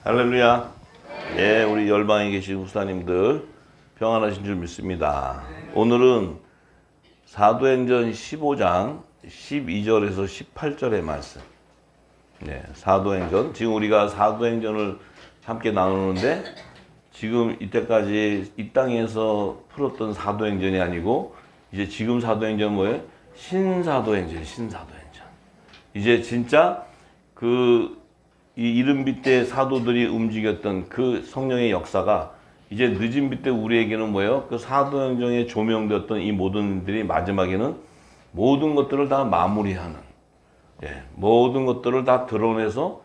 할렐루야. 예, 우리 열방에 계신 후사님들 평안하신 줄 믿습니다. 오늘은 사도행전 15장 12절에서 18절의 말씀. 네, 사도행전. 지금 우리가 사도행전을 함께 나누는데 지금 이때까지 이 땅에서 풀었던 사도행전이 아니고 이제 지금 사도행전 뭐예요? 신사도행전. 이제 진짜 이 이른비 때 사도들이 움직였던 그 성령의 역사가 이제 늦은비 때 우리에게는 뭐예요? 그 사도행전에 조명되었던 이 모든 일들이 마지막에는 모든 것들을 다 마무리하는, 모든 것들을 다 드러내서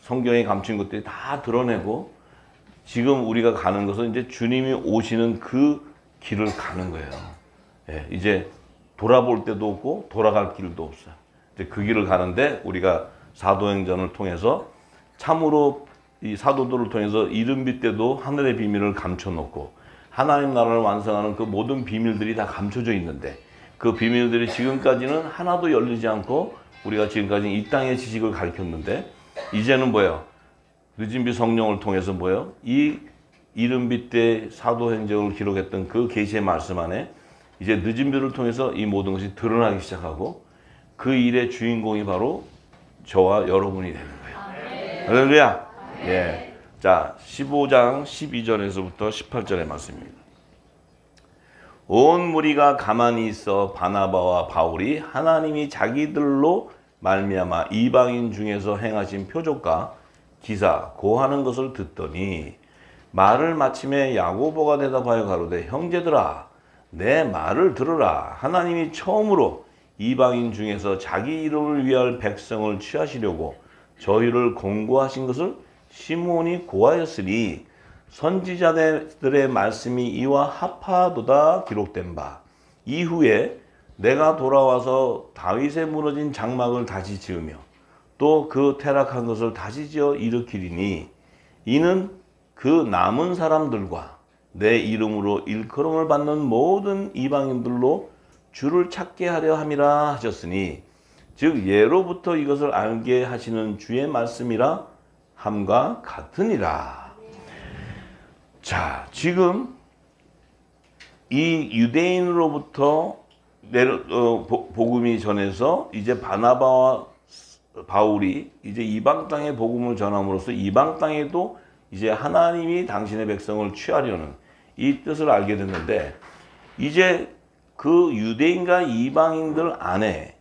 성경에 감춘 것들이 다 드러내고 지금 우리가 가는 것은 이제 주님이 오시는 그 길을 가는 거예요. 이제 돌아볼 때도 없고 돌아갈 길도 없어요. 이제 그 길을 가는데 우리가 사도행전을 통해서 참으로 이 사도들을 통해서 이른비 때도 하늘의 비밀을 감춰놓고 하나님 나라를 완성하는 그 모든 비밀들이 다 감춰져 있는데 그 비밀들이 지금까지는 하나도 열리지 않고 우리가 지금까지 이 땅의 지식을 가르쳤는데 이제는 뭐예요? 늦은비 성령을 통해서 뭐예요? 이 이른비 때 사도행전을 기록했던 그 계시의 말씀 안에 이제 늦은비를 통해서 이 모든 것이 드러나기 시작하고 그 일의 주인공이 바로 저와 여러분이 되는 거예요. 할렐루야. 예. 자, 15장 12절에서부터 18절의 말씀입니다. 온 무리가 가만히 있어 바나바와 바울이 하나님이 자기들로 말미암아 이방인 중에서 행하신 표적과 기사 고하는 것을 듣더니 말을 마침에 야고보가 대답하여 가로되 형제들아 내 말을 들으라. 하나님이 처음으로 이방인 중에서 자기 이름을 위할 백성을 취하시려고 저희를 공고하신 것을 시몬이 고하였으니 선지자들의 말씀이 이와 합하도다 기록된 바 이후에 내가 돌아와서 다윗의 무너진 장막을 다시 지으며 또 그 퇴락한 것을 다시 지어 일으키리니 이는 그 남은 사람들과 내 이름으로 일컬음을 받는 모든 이방인들로 주를 찾게 하려 함이라 하셨으니 즉 예로부터 이것을 알게 하시는 주의 말씀이라 함과 같으니라. 자, 지금 이 유대인으로부터 복음이 전해서 이제 바나바와 바울이 이제 이방 땅에 복음을 전함으로써 이방 땅에도 이제 하나님이 당신의 백성을 취하려는 이 뜻을 알게 됐는데 이제 그 유대인과 이방인들 안에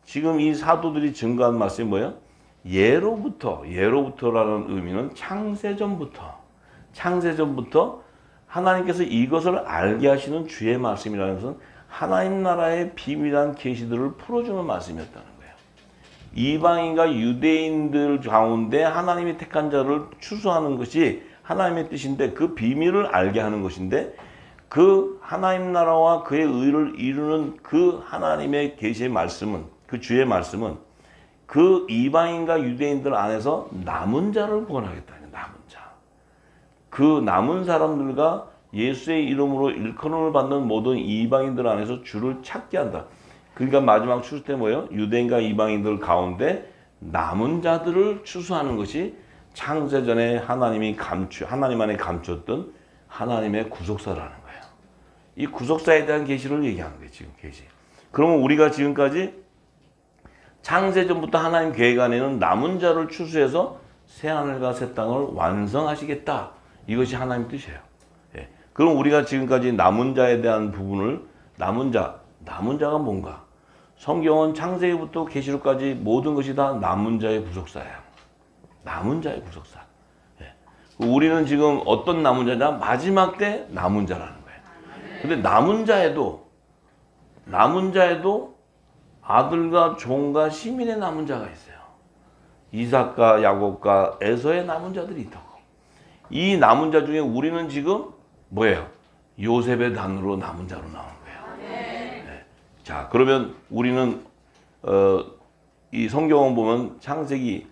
지금 이 사도들이 증거한 말씀이 뭐예요? 예로부터라는 의미는 창세전부터 하나님께서 이것을 알게 하시는 주의 말씀이라는 것은 하나님 나라의 비밀한 계시들을 풀어주는 말씀이었다는 거예요. 이방인과 유대인들 가운데 하나님이 택한 자를 추수하는 것이 하나님의 뜻인데 그 비밀을 알게 하는 것인데 그 하나님 나라와 그의 의를 이루는 그 하나님의 계시의 말씀은 그 주의 말씀은 그 이방인과 유대인들 안에서 남은 자를 구원하겠다는 남은 자. 그 남은 사람들과 예수의 이름으로 일컬음을 받는 모든 이방인들 안에서 주를 찾게 한다. 그러니까 마지막 추수 때 뭐예요? 유대인과 이방인들 가운데 남은 자들을 추수하는 것이 창세전에 하나님 안에 감췄던 하나님의 구속사라는 거예요. 이 구속사에 대한 계시를 얘기하는 거예요. 지금 계시. 그러면 우리가 지금까지 창세전부터 하나님 계획 안에는 남은 자를 추수해서 새하늘과 새 땅을 완성하시겠다. 이것이 하나님 뜻이에요. 그럼 우리가 지금까지 남은 자에 대한 부분을 남은 자가 뭔가? 성경은 창세기부터 계시록까지 모든 것이 다 남은 자의 구속사예요. 남은 자의 구속사. 우리는 지금 어떤 남은 자냐? 마지막 때 남은 자라는 거예요. 근데 남은 자에도 아들과 종과 시민의 남은 자가 있어요. 이삭과 야곱과 에서의 남은 자들이 있다고. 이 남은 자 중에 우리는 지금 뭐예요? 요셉의 단으로 남은 자로 나온 거예요. 자, 그러면 우리는 이 성경을 보면 창세기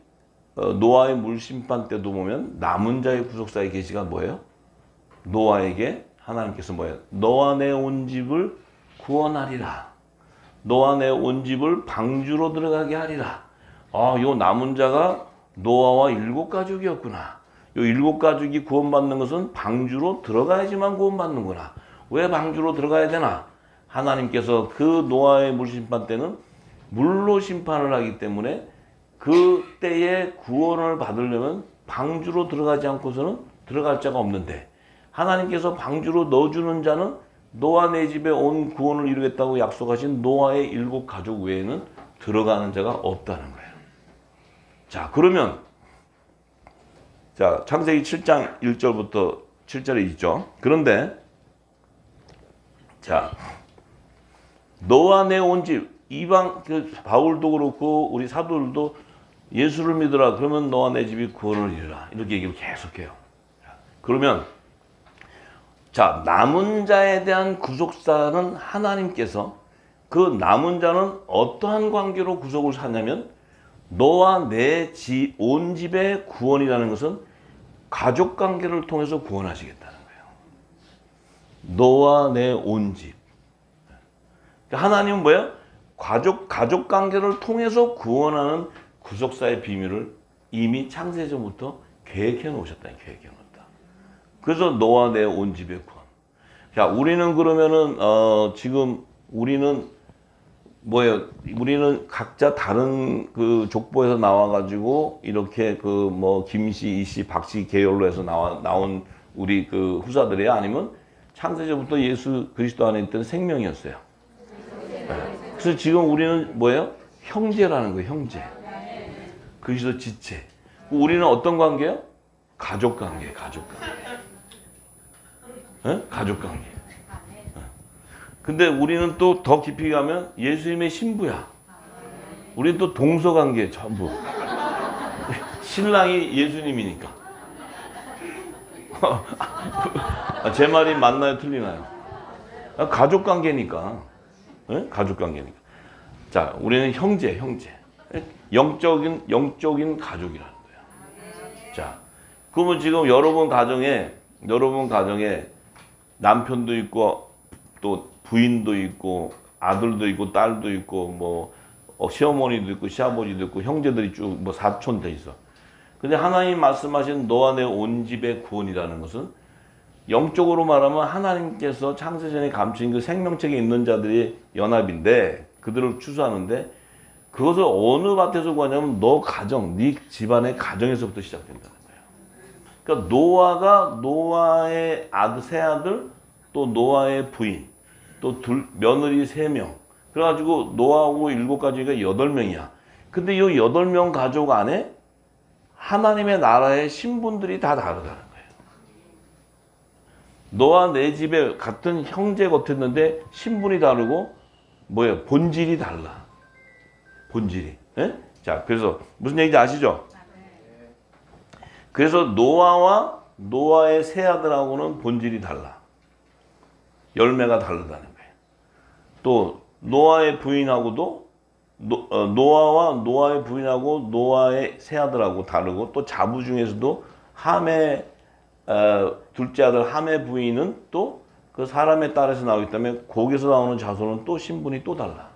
노아의 물심판 때도 보면 남은 자의 구속사의 계시가 뭐예요? 노아에게 하나님께서 뭐예요? 너와 내 온 집을 구원하리라. 너와 내 온 집을 방주로 들어가게 하리라. 요 남은 자가 노아와 7가족이었구나. 요 7가족이 구원받는 것은 방주로 들어가야지만 구원받는구나. 왜 방주로 들어가야 되나? 하나님께서 그 노아의 물심판 때는 물로 심판을 하기 때문에 그 때에 구원을 받으려면 방주로 들어가지 않고서는 들어갈 자가 없는데, 하나님께서 방주로 넣어주는 자는 노아 네 집에 온 구원을 이루겠다고 약속하신 노아의 7가족 외에는 들어가는 자가 없다는 거예요. 자, 그러면 자, 창세기 7장 1절부터 7절에 있죠. 그런데 자, 노아 내 온 집, 이방 바울도 그렇고 우리 사도들도 예수를 믿으라. 그러면 너와 내 집이 구원을 이루라. 이렇게 얘기를 계속해요. 그러면 자, 남은 자에 대한 구속사는 하나님께서 그 남은 자는 어떠한 관계로 구속을 사냐면 너와 내 온 집의 구원이라는 것은 가족 관계를 통해서 구원하시겠다는 거예요. 너와 내 온 집. 하나님은 뭐예요? 가족 관계를 통해서 구원하는 구속사의 비밀을 이미 창세전부터 계획해 놓으셨다. 계획해 놓았다. 그래서 너와 내 온 집의 구원. 자, 우리는 그러면은 지금 우리는 뭐예요? 우리는 각자 다른 그 족보에서 나와가지고 이렇게 그 뭐 김씨, 이씨, 박씨 계열로 해서 나온 우리 그 후사들이에요? 아니면 창세전부터 예수 그리스도 안에 있던 생명이었어요? 그래서 지금 우리는 뭐예요? 형제라는 거예요. 형제. 그리스도 지체. 우리는 어떤 관계요? 가족 관계. 가족 관계. 에? 가족 관계. 근데 우리는 또 더 깊이 가면 예수님의 신부야. 우리는 또 동서관계 전부. 신랑이 예수님이니까. 제 말이 맞나요? 틀리나요? 가족 관계니까. 네? 가족 관계니까. 자, 우리는 형제. 영적인 가족이라는 거예요. 자, 그러면 지금 여러분 가정에 남편도 있고 또 부인도 있고 아들도 있고 딸도 있고 뭐 시어머니도 있고 시아버지도 있고 형제들이 쭉 뭐 사촌 돼 있어. 근데 하나님 말씀하신 너와 내 온 집의 구원이라는 것은 영적으로 말하면 하나님께서 창세전에 감추신 그 생명책에 있는 자들의 연합인데 그들을 추수하는데 그것을 어느 밭에서 구하냐면 너 가정, 네 집안의 가정에서부터 시작된다는 거예요. 그러니까 노아가 노아의 새 아들 또 노아의 부인 또 며느리 3명 그래가지고 노아하고 7가족이가 8명이야. 근데 이 8명 가족 안에 하나님의 나라의 신분들이 다 다르다는 거예요. 너와 내 집에 같은 형제 같았는데 신분이 다르고 뭐예요? 본질이 달라. 본질이. 예? 자, 그래서 무슨 얘기인지 아시죠? 그래서 노아와 노아의 세 아들하고는 본질이 달라. 열매가 다르다는 거예요. 또 노아의 부인하고도 노아와 노아의 부인하고 노아의 세 아들하고 다르고 또 자부 중에서도 함의 둘째 아들 함의 부인은 또 그 사람의 딸에서 나오기 때문에 거기서 나오는 자손은 또 신분이 또 달라.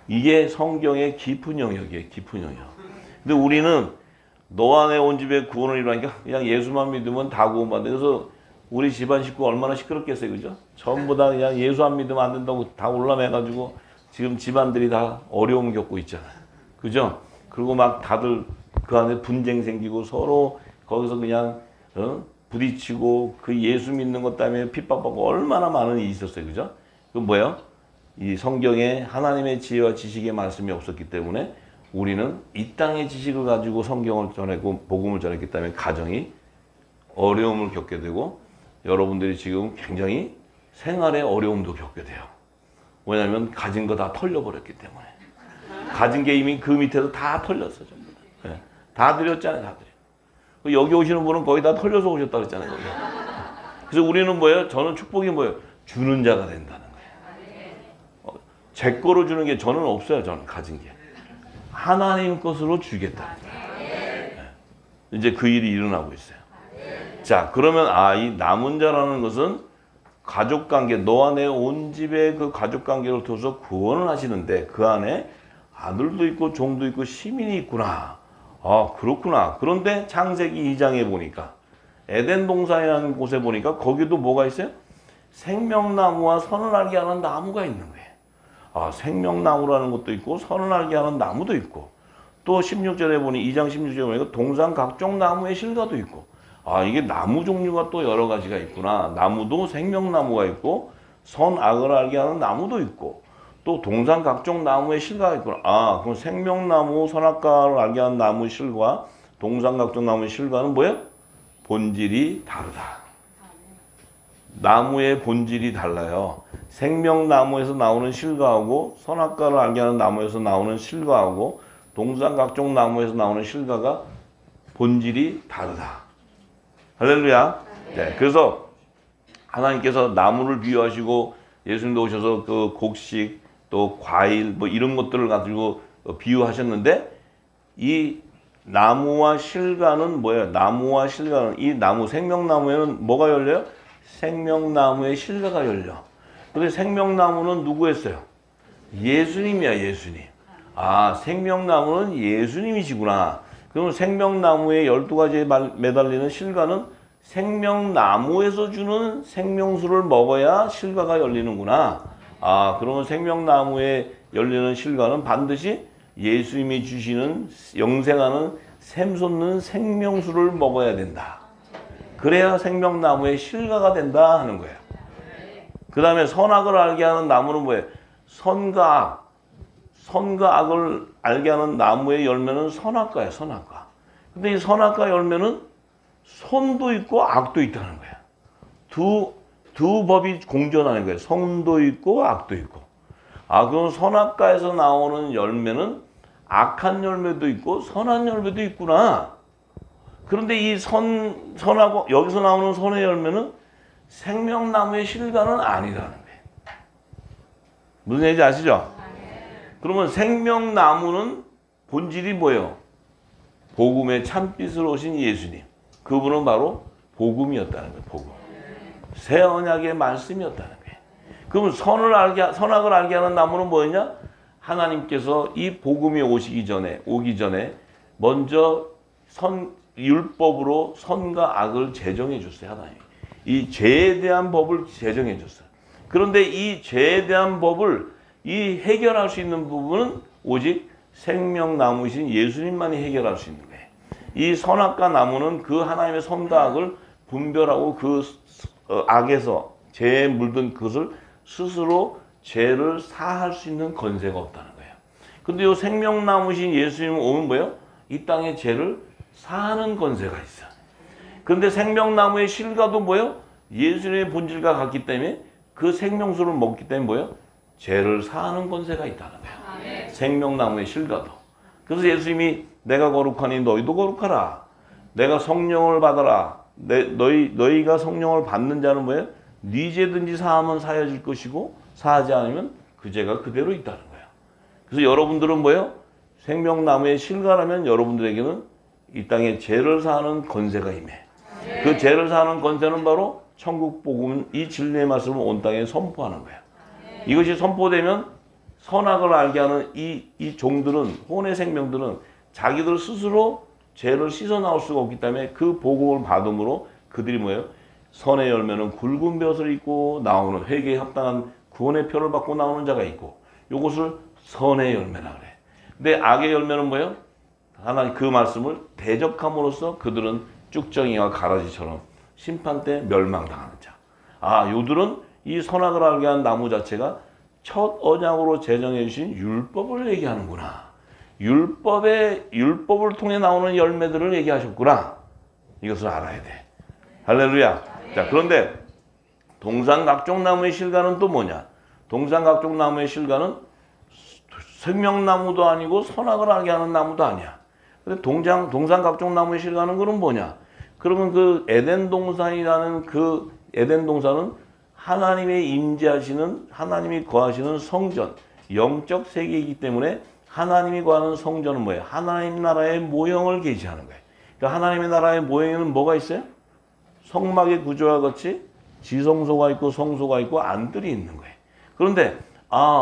이게 성경의 깊은 영역이에요. 깊은 영역. 근데 우리는 노아 내 온 집에 구원을 이루니까 그냥 예수만 믿으면 다 구원받는다. 그래서 우리 집안 식구가 얼마나 시끄럽겠어요. 그죠? 전부 다 그냥 예수 안 믿으면 안 된다고 다 올라매가지고 지금 집안들이 다 어려움 겪고 있잖아요. 그죠? 그리고 막 다들 그 안에 분쟁 생기고 서로 거기서 그냥 부딪히고 그 예수 믿는 것 때문에 핍박받고 얼마나 많은 일이 있었어요. 그죠? 그 뭐예요? 이 성경에 하나님의 지혜와 지식의 말씀이 없었기 때문에 우리는 이 땅의 지식을 가지고 성경을 전하고 복음을 전했기 때문에 가정이 어려움을 겪게 되고 여러분들이 지금 굉장히 생활에 어려움도 겪게 돼요. 왜냐하면 가진 거 다 털려버렸기 때문에. 가진 게 이미 그 밑에서 다 털렸어. 전부 다. 네. 다 드렸잖아요. 다 드려. 여기 오시는 분은 거의 다 털려서 오셨다 그랬잖아요. 거기. 그래서 우리는 뭐예요? 저는 축복이 뭐예요? 주는 자가 된다는 거예요. 제 거로 주는 게 저는 없어요. 저는 가진 게. 하나님 것으로 주겠다는 거예요. 네. 이제 그 일이 일어나고 있어요. 자, 그러면 이 남은 자라는 것은 가족관계, 너와 내 온 집의 그 가족관계를 통해서 구원을 하시는데 그 안에 아들도 있고 종도 있고 시민이 있구나. 아, 그렇구나. 그런데 창세기 2장에 보니까 에덴 동산이라는 곳에 보니까 거기도 뭐가 있어요? 생명나무와 선을 알게 하는 나무가 있는 거예요. 아, 생명나무라는 것도 있고 선을 알게 하는 나무도 있고 또 16절에 보니 2장 16절에 보니까 동산 각종 나무의 실과도 있고 아, 이게 나무 종류가 또 여러 가지가 있구나. 나무도 생명나무가 있고 선악을 알게 하는 나무도 있고 또 동산 각종 나무의 실과가 있구나. 아, 그럼 생명나무 선악과를 알게 하는 나무 실과 동산 각종 나무의 실과는 뭐예요? 본질이 다르다. 나무의 본질이 달라요. 생명나무에서 나오는 실과하고 선악과를 알게 하는 나무에서 나오는 실과하고 동산 각종 나무에서 나오는 실과가 본질이 다르다. 할렐루야. 네, 그래서 하나님께서 나무를 비유하시고 예수님도 오셔서 그 곡식 또 과일 뭐 이런 것들을 가지고 비유하셨는데 이 나무와 실과는 뭐예요? 나무와 실과는 이 나무 생명나무에는 뭐가 열려요? 생명나무의 실과가 열려. 근데 생명나무는 누구 했어요? 예수님이야, 예수님. 아, 생명나무는 예수님이시구나. 그럼 생명나무의 12가지에 매달리는 실과는 생명나무에서 주는 생명수를 먹어야 실과가 열리는구나. 아, 그러면 생명나무에 열리는 실과는 반드시 예수님이 주시는 영생하는 샘솟는 생명수를 먹어야 된다. 그래야 생명나무의 실과가 된다 하는 거예요. 그 다음에 선악을 알게 하는 나무는 뭐예요? 선과 악을 알게 하는 나무의 열매는 선악과예요. 선악과. 근데 이 선악과 열매는 선도 있고 악도 있다는 거예요. 두 법이 공존하는 거예요. 선도 있고 악도 있고. 아, 그럼 선악과에서 나오는 열매는 악한 열매도 있고 선한 열매도 있구나. 그런데 이 선하고 여기서 나오는 선의 열매는 생명나무의 실과는 아니라는 거예요. 무슨 얘기인지 아시죠? 그러면 생명나무는 본질이 뭐예요? 복음의 참빛으로 오신 예수님. 그분은 바로 복음이었다는 거예요. 복음. 새 언약의 말씀이었다는 거예요. 그러면 선악을 알게 하는 나무는 뭐였냐? 하나님께서 이 복음이 오기 전에 먼저 율법으로 선과 악을 제정해 줬어요. 하나님이. 이 죄에 대한 법을 제정해 줬어요. 그런데 이 죄에 대한 법을 해결할 수 있는 부분은 오직 생명나무이신 예수님만이 해결할 수 있는 거예요. 이 선악과 나무는 그 하나님의 선과 악을 분별하고 그 악에서 죄에 물든 그것을 스스로 죄를 사할 수 있는 권세가 없다는 거예요. 근데 이 생명나무신 예수님은 오면 뭐예요? 이 땅의 죄를 사하는 권세가 있어요. 그런데 생명나무의 실과도 뭐예요? 예수님의 본질과 같기 때문에 그 생명수를 먹기 때문에 뭐예요? 죄를 사하는 권세가 있다는 거예요. 생명나무의 실과도. 그래서 예수님이 내가 거룩하니 너희도 거룩하라. 내가 성령을 받아라. 너희가 성령을 받는 자는 뭐예요? 네 죄든지 사하면 사해질 것이고 사하지 않으면 그 죄가 그대로 있다는 거예요. 그래서 여러분들은 뭐예요? 생명나무의 실과라면 여러분들에게는 이 땅에 죄를 사하는 권세가 임해. 그 죄를 사하는 권세는 바로 천국 복음, 이 진리의 말씀을 온 땅에 선포하는 거예요. 이것이 선포되면 선악을 알게 하는 이 종들은, 혼의 생명들은 자기들 스스로 죄를 씻어 나올 수가 없기 때문에 그 복음을 받음으로 그들이 뭐예요? 선의 열매는 굵은 벼슬을 입고 나오는, 회개에 합당한 구원의 표를 받고 나오는 자가 있고, 이것을 선의 열매라 그래. 근데 악의 열매는 뭐예요? 하나님 그 말씀을 대적함으로써 그들은 쭉정이와 가라지처럼 심판 때 멸망당하는 자. 아, 요들은 이 선악을 알게 한 나무 자체가 첫 언약으로 제정해 주신 율법을 얘기하는구나. 율법을 통해 나오는 열매들을 얘기하셨구나. 이것을 알아야 돼. 할렐루야. 자, 그런데 동산각종 나무의 실과는 또 뭐냐? 동산각종 나무의 실과는 생명나무도 아니고 선악을 알게 하는 나무도 아니야. 근데 동산각종 나무의 실과는 그럼 뭐냐? 그러면 그 에덴 동산이라는 그 에덴 동산은 하나님의 임재하시는, 하나님이 거하시는 성전, 영적 세계이기 때문에 하나님이 거하는 성전은 뭐예요? 하나님 나라의 모형을 계시하는 거예요. 그러니까 하나님의 나라의 모형에는 뭐가 있어요? 성막의 구조와 같이 지성소가 있고 성소가 있고 안들이 있는 거예요. 그런데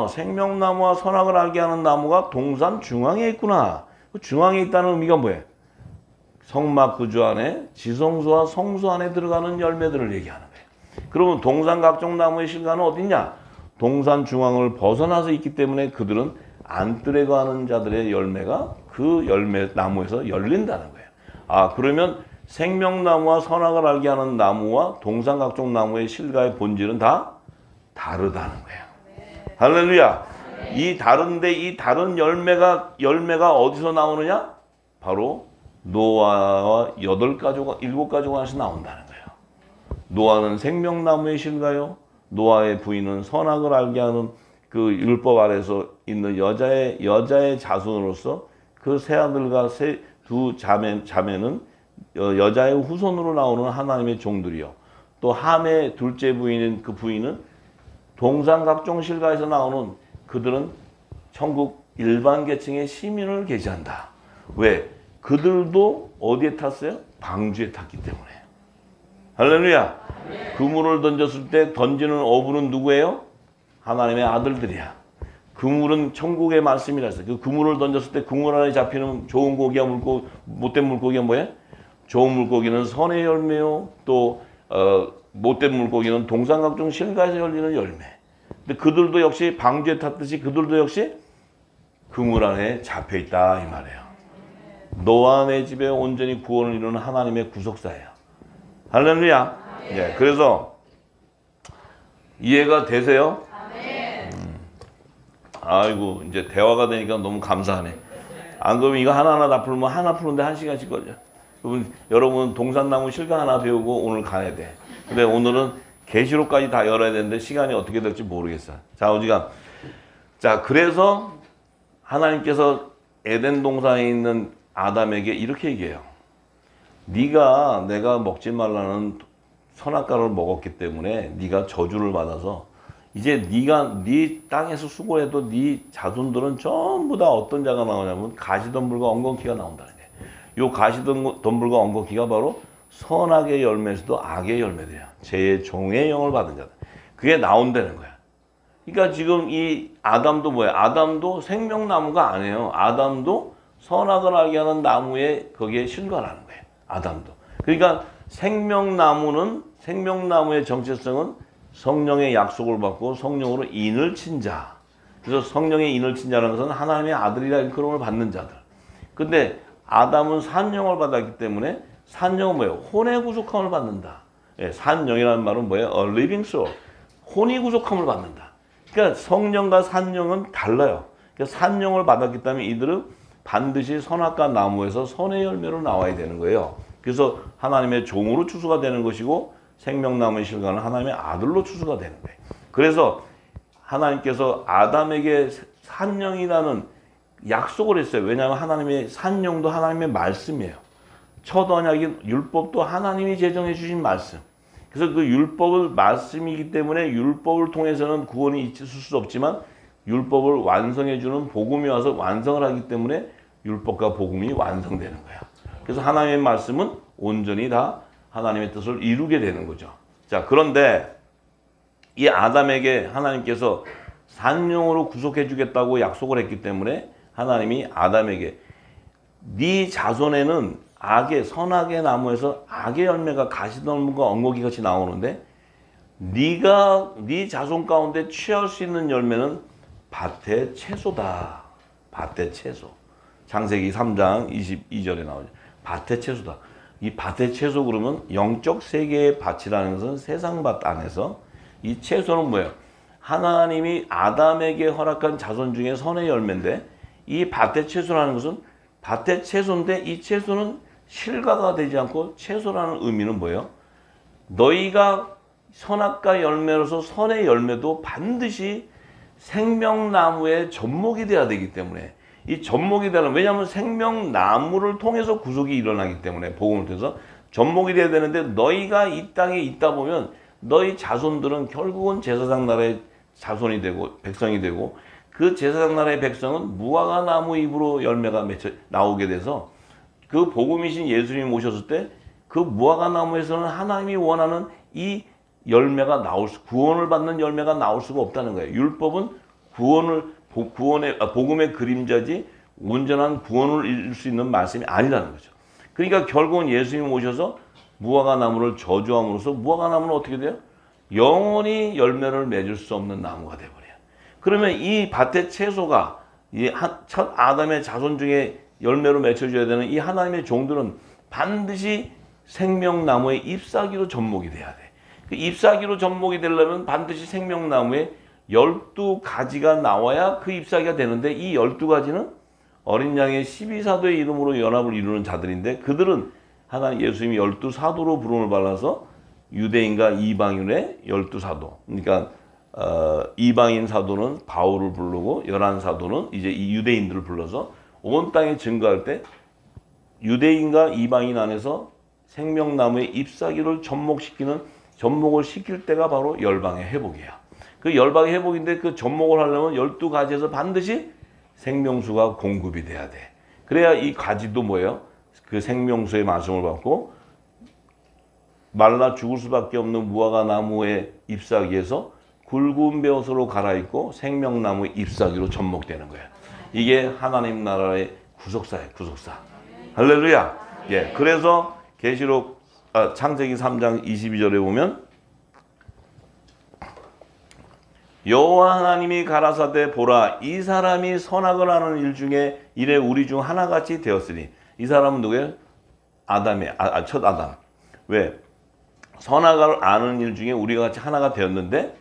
생명나무와 선악을 알게 하는 나무가 동산 중앙에 있구나. 그 중앙에 있다는 의미가 뭐예요? 성막 구주 안에 지성소와 성소 안에 들어가는 열매들을 얘기하는 거예요. 그러면 동산 각종 나무의 실과는 어딨냐? 동산 중앙을 벗어나서 있기 때문에 그들은 안뜰에 거하는 자들의 열매가 그 열매 나무에서 열린다는 거예요. 아, 그러면 생명나무와 선악을 알게 하는 나무와 동산 각종 나무의 실과의 본질은 다 다르다는 거예요. 할렐루야. 이 다른데 이 다른 열매가 어디서 나오느냐? 바로 노아와 8가족, 7가족 안에서 나온다는 거예요. 노아는 생명나무의 실과요. 노아의 부인은 선악을 알게 하는 그 율법 아래서 있는 여자의 자손으로서 그 세 아들과 두 자매는 여자의 후손으로 나오는 하나님의 종들이요. 또 함의 둘째 부인인 그 부인은 동산 각종 실과에서 나오는 그들은 천국 일반 계층의 시민을 계시한다. 왜? 그들도 어디에 탔어요? 방주에 탔기 때문에. 할렐루야. 그물을 던졌을 때 던지는 어부는 누구예요? 하나님의 아들들이야. 그물은 천국의 말씀이라 했어요. 그 그물을 던졌을 때 그물 안에 잡히는 좋은 고기와 못된 물고기가 뭐예요? 좋은 물고기는 선의 열매요. 또 못된 물고기는 동산 각종 실과에서 열리는 열매. 근데 그들도 역시 방주에 탔듯이 그들도 역시 그물 안에 잡혀 있다 이 말이에요. 노아 내 집에 온전히 구원을 이루는 하나님의 구속사예요. 할렐루야. 네, 그래서 이해가 되세요? 아이고 이제 대화가 되니까 너무 감사하네. 안 그러면 이거 하나하나 다 풀면 하나 푸는데 1시간씩 걸려. 여러분 동산나무 실과 하나 배우고 오늘 가야 돼. 근데 오늘은 계시록까지 다 열어야 되는데 시간이 어떻게 될지 모르겠어. 자, 어지간. 자, 그래서 하나님께서 에덴 동산에 있는 아담에게 이렇게 얘기해요. 네가 내가 먹지 말라는 선악과를 먹었기 때문에 네가 저주를 받아서 이제 네 땅에서 수고해도 네 자손들은 전부 다 어떤 자가 나오냐면 가시덤불과 엉겅퀴가 나온다는 거예요. 요 가시덤불과 엉겅퀴가 바로 선악의 열매에서도 악의 열매들이야. 제 종의 영을 받은 자들. 그게 나온다는 거야. 그러니까 지금 이 아담도 뭐야? 아담도 생명나무가 아니에요. 아담도 선악을 알게 하는 나무에 거기에 실과라는 거예요. 아담도. 그러니까 생명나무의 정체성은 성령의 약속을 받고 성령으로 인을 친 자. 그래서 성령의 인을 친 자라는 것은 하나님의 아들이라 일컬음을 받는 자들. 근데 아담은 산영을 받았기 때문에 산영은 뭐예요? 혼의 구속함을 받는다. 예, 산영이라는 말은 뭐예요? A living soul. 혼이 구속함을 받는다. 그러니까 성령과 산영은 달라요. 그러니까 산영을 받았기 때문에 이들은 반드시 선악과 나무에서 선의 열매로 나와야 되는 거예요. 그래서 하나님의 종으로 추수가 되는 것이고 생명나무의 실과는 하나님의 아들로 추수가 되는 거예요. 그래서 하나님께서 아담에게 산영이라는 약속을 했어요. 왜냐하면 하나님의 산영도 하나님의 말씀이에요. 첫 언약인 율법도 하나님이 제정해 주신 말씀. 그래서 그 율법을 말씀이기 때문에 율법을 통해서는 구원이 있을 수 없지만 율법을 완성해 주는 복음이 와서 완성을 하기 때문에 율법과 복음이 완성되는 거야. 그래서 하나님의 말씀은 온전히 다 하나님의 뜻을 이루게 되는 거죠. 자, 그런데 이 아담에게 하나님께서 산영으로 구속해 주겠다고 약속을 했기 때문에 하나님이 아담에게 네 자손에는 선악의 나무에서 악의 열매가 가시덤불과 엉겅퀴 같이 나오는데 네 자손 가운데 취할 수 있는 열매는 밭의 채소다. 밭의 채소. 창세기 3장 22절에 나오죠. 밭의 채소다. 이 밭의 채소 그러면 영적 세계의 밭이라는 것은 세상 밭 안에서 이 채소는 뭐예요? 하나님이 아담에게 허락한 자손 중에 선의 열매인데 이 밭의 채소라는 것은 밭의 채소인데 이 채소는 실과가 되지 않고 채소라는 의미는 뭐예요? 너희가 선악과 열매로서 선의 열매도 반드시 생명나무의 접목이 돼야 되기 때문에 이 접목이 되는 왜냐하면 생명나무를 통해서 구속이 일어나기 때문에 복음을 통해서 접목이 돼야 되는데 너희가 이 땅에 있다 보면 너희 자손들은 결국은 제사장 나라의 자손이 되고 백성이 되고 그 제사장 나라의 백성은 무화과 나무 잎으로 열매가 나오게 돼서 그 복음이신 예수님이 오셨을 때 그 무화과 나무에서는 하나님이 원하는 이 열매가 구원을 받는 열매가 나올 수가 없다는 거예요. 율법은 복음의 그림자지 온전한 구원을 이룰 수 있는 말씀이 아니라는 거죠. 그러니까 결국은 예수님이 오셔서 무화과 나무를 저주함으로써 무화과 나무는 어떻게 돼요? 영원히 열매를 맺을 수 없는 나무가 돼버려요. 그러면 이 밭의 채소가 첫 아담의 자손 중에 열매로 맺혀줘야 되는 이 하나님의 종들은 반드시 생명나무의 잎사귀로 접목이 돼야 돼. 그 잎사귀로 접목이 되려면 반드시 생명나무에 12가지가 나와야 그 잎사귀가 되는데, 이 12가지는 어린 양의 12사도의 이름으로 연합을 이루는 자들인데, 그들은 하나님 예수님이 12사도로 부름을 받아서 유대인과 이방인의 12사도, 그러니까 이방인 사도는 바울을 부르고 11사도는 이제 이 유대인들을 불러서 온 땅에 증거할 때 유대인과 이방인 안에서 생명나무의 잎사귀를 접목을 시킬 때가 바로 열방의 회복이에요. 그 열방의 회복인데, 그 접목을 하려면 12가지에서 반드시 생명수가 공급이 돼야 돼. 그래야 이 가지도 뭐예요? 그 생명수의 말씀을 받고 말라 죽을 수밖에 없는 무화과 나무의 잎사귀에서 굵은 벼슬로 갈아입고 생명나무의 잎사귀로 접목되는 거예요. 이게 하나님 나라의 구속사예요. 구속사. 할렐루야. 예. 그래서 계시록 창세기 3장 22절에 보면 여호와 하나님이 가라사대 보라, 이 사람이 선악을 하는 일 중에 이래 우리 중 하나같이 되었으니. 이 사람은 누구예요? 아담이에요. 첫 아담. 왜? 선악을 아는 일 중에 우리가 같이 하나가 되었는데,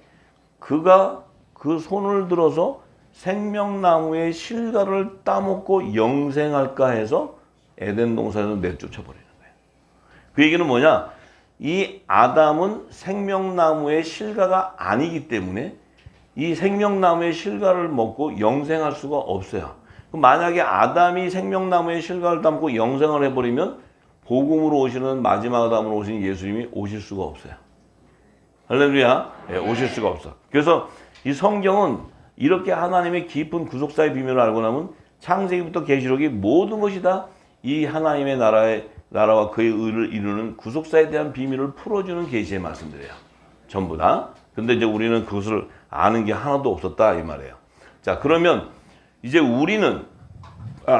그가 그 손을 들어서 생명나무의 실과를 따먹고 영생할까 해서 에덴 동산에서 내쫓아버리는 거예요. 그 얘기는 뭐냐? 이 아담은 생명나무의 실과가 아니기 때문에 이 생명나무의 실과를 먹고 영생할 수가 없어요. 만약에 아담이 생명나무의 실과를 따먹고 영생을 해버리면 복음으로 오시는 마지막 아담으로 오신 예수님이 오실 수가 없어요. 할렐루야. 네, 오실 수가 없어. 그래서 이 성경은 이렇게 하나님의 깊은 구속사의 비밀을 알고 나면 창세기부터 계시록이 모든 것이 다 이 하나님의 나라와 그의 의를 이루는 구속사에 대한 비밀을 풀어주는 계시의 말씀들이에요. 전부 다. 근데 이제 우리는 그것을 아는 게 하나도 없었다 이 말이에요. 자, 그러면 이제 우리는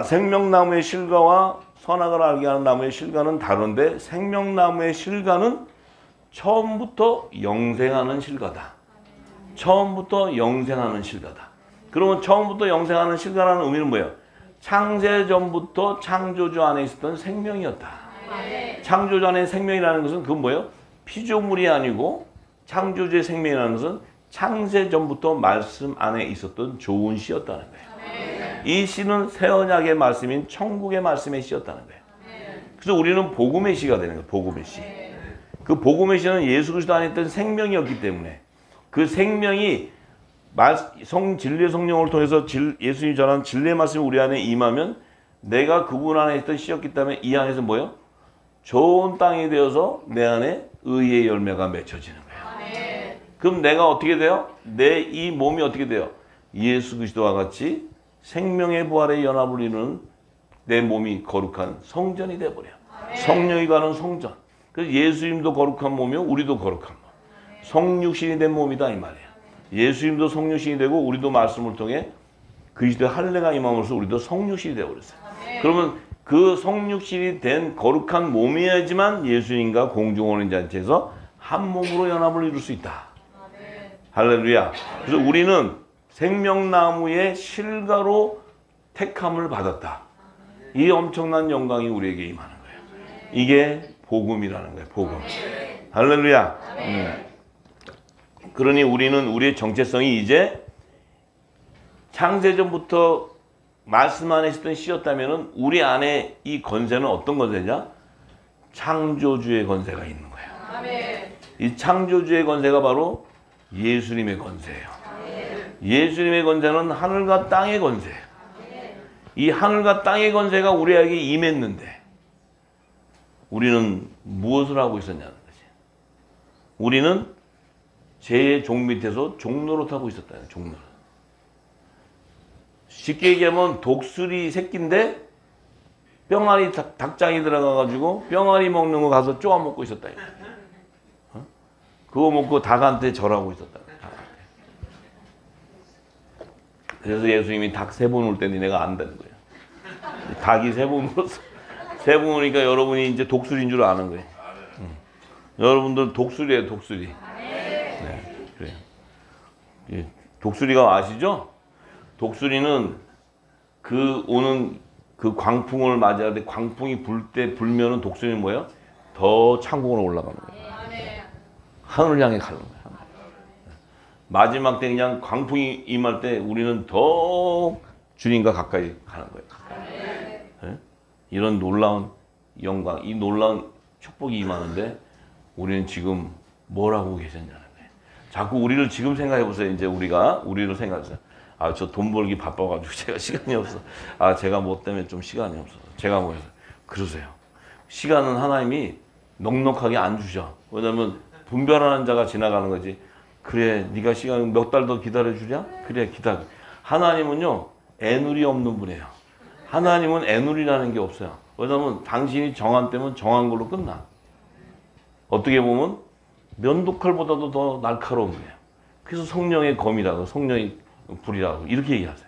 생명나무의 실과와 선악을 알게 하는 나무의 실과는 다른데, 생명나무의 실과는 처음부터 영생하는 실과다. 처음부터 영생하는 실과다. 그러면 처음부터 영생하는 실과라는 의미는 뭐예요? 창세전부터 창조주 안에 있었던 생명이었다. 창조주 안에 생명이라는 것은 그건 뭐예요? 피조물이 아니고 창조주의 생명이라는 것은 창세전부터 말씀 안에 있었던 좋은 씨였다는 거예요. 이 씨는 새 언약의 말씀인 천국의 말씀의 씨였다는 거예요. 그래서 우리는 복음의 씨가 되는 거예요. 복음의 씨. 그 복음의 씨는 예수 그리스도 안에 있던 생명이었기 때문에 그 생명이 진리의 성령을 통해서 예수님이 전한 진리의 말씀이 우리 안에 임하면 내가 그분 안에 있던 씨였기 때문에 이 안에서 뭐예요? 좋은 땅이 되어서 내 안에 의의 열매가 맺혀지는 거예요. 그럼 내가 어떻게 돼요? 내 이 몸이 어떻게 돼요? 예수 그리스도와 같이 생명의 부활의 연합을 이루는 내 몸이 거룩한 성전이 되어버려요. 성령이 가는 성전. 그래서 예수님도 거룩한 몸이요, 우리도 거룩한 몸. 성육신이 된 몸이다 이 말이에요. 예수님도 성육신이 되고 우리도 말씀을 통해 그리스도의 할례가 임함으로써 우리도 성육신이 되어버렸어요. 그러면 그 성육신이 된 거룩한 몸이어야지만 예수님과 공중원인 잔치에서 한 몸으로 연합을 이룰 수 있다. 할렐루야. 그래서 우리는 생명나무의 실과로 택함을 받았다. 이 엄청난 영광이 우리에게 임하는 거예요. 이게 복음이라는 거예요. 복음. 할렐루야. 그러니 우리는 우리의 정체성이 이제 창세전부터 말씀 안에 있었던 씨였다면 우리 안에 이 건세는 어떤 건세냐? 창조주의 건세가 있는 거예요. 이 창조주의 건세가 바로 예수님의 건세예요. 예수님의 건세는 하늘과 땅의 건세예요. 이 하늘과 땅의 건세가 우리에게 임했는데 우리는 무엇을 하고 있었냐는 거지. 우리는 죄의 종 밑에서 종노릇 하고 있었다. 종노릇. 쉽게 얘기하면 독수리 새끼인데 뿅아리 닭장이 들어가가지고 뿅아리 먹는 거 가서 쪼아 먹고 있었다. 그거 먹고 닭한테 절하고 있었다. 그래서 예수님이 닭 3번 울 때 니네가 안다는 거예요. 닭이 3번 울었어. 세 분 오니까 여러분이 이제 독수리인 줄 아는 거예요. 여러분들 독수리예요, 독수리. 네, 그래요. 예, 독수리가 아시죠? 독수리는 그 오는 그 광풍을 맞아야 돼. 광풍이 불면은 독수리는 뭐예요? 더 창공으로 올라가는 거예요. 하늘을 향해 가는 거예요. 마지막 때 그냥 광풍이 임할 때 우리는 더 주님과 가까이 가는 거예요. 네? 이런 놀라운 영광, 이 놀라운 축복이 임하는데 우리는 지금 뭘 하고 계셨냐는 거예요. 자꾸 우리를 지금 생각해 보세요. 이제 우리를 생각하세요. 아, 저 돈 벌기 바빠가지고 제가 시간이 없어. 아, 제가 뭐 때문에 좀 시간이 없어서. 제가 뭐 해서. 그러세요. 시간은 하나님이 넉넉하게 안 주셔. 왜냐면 분별하는 자가 지나가는 거지. 그래, 네가 시간 몇 달 더 기다려주랴? 그래, 기다려. 하나님은요, 애누리 없는 분이에요. 하나님은 애누리라는 게 없어요. 왜냐면 당신이 정한 때면 정한 걸로 끝나. 어떻게 보면 면도칼보다도 더 날카로운 거예요. 그래서 성령의 검이라고, 성령의 불이라고 이렇게 얘기하세요.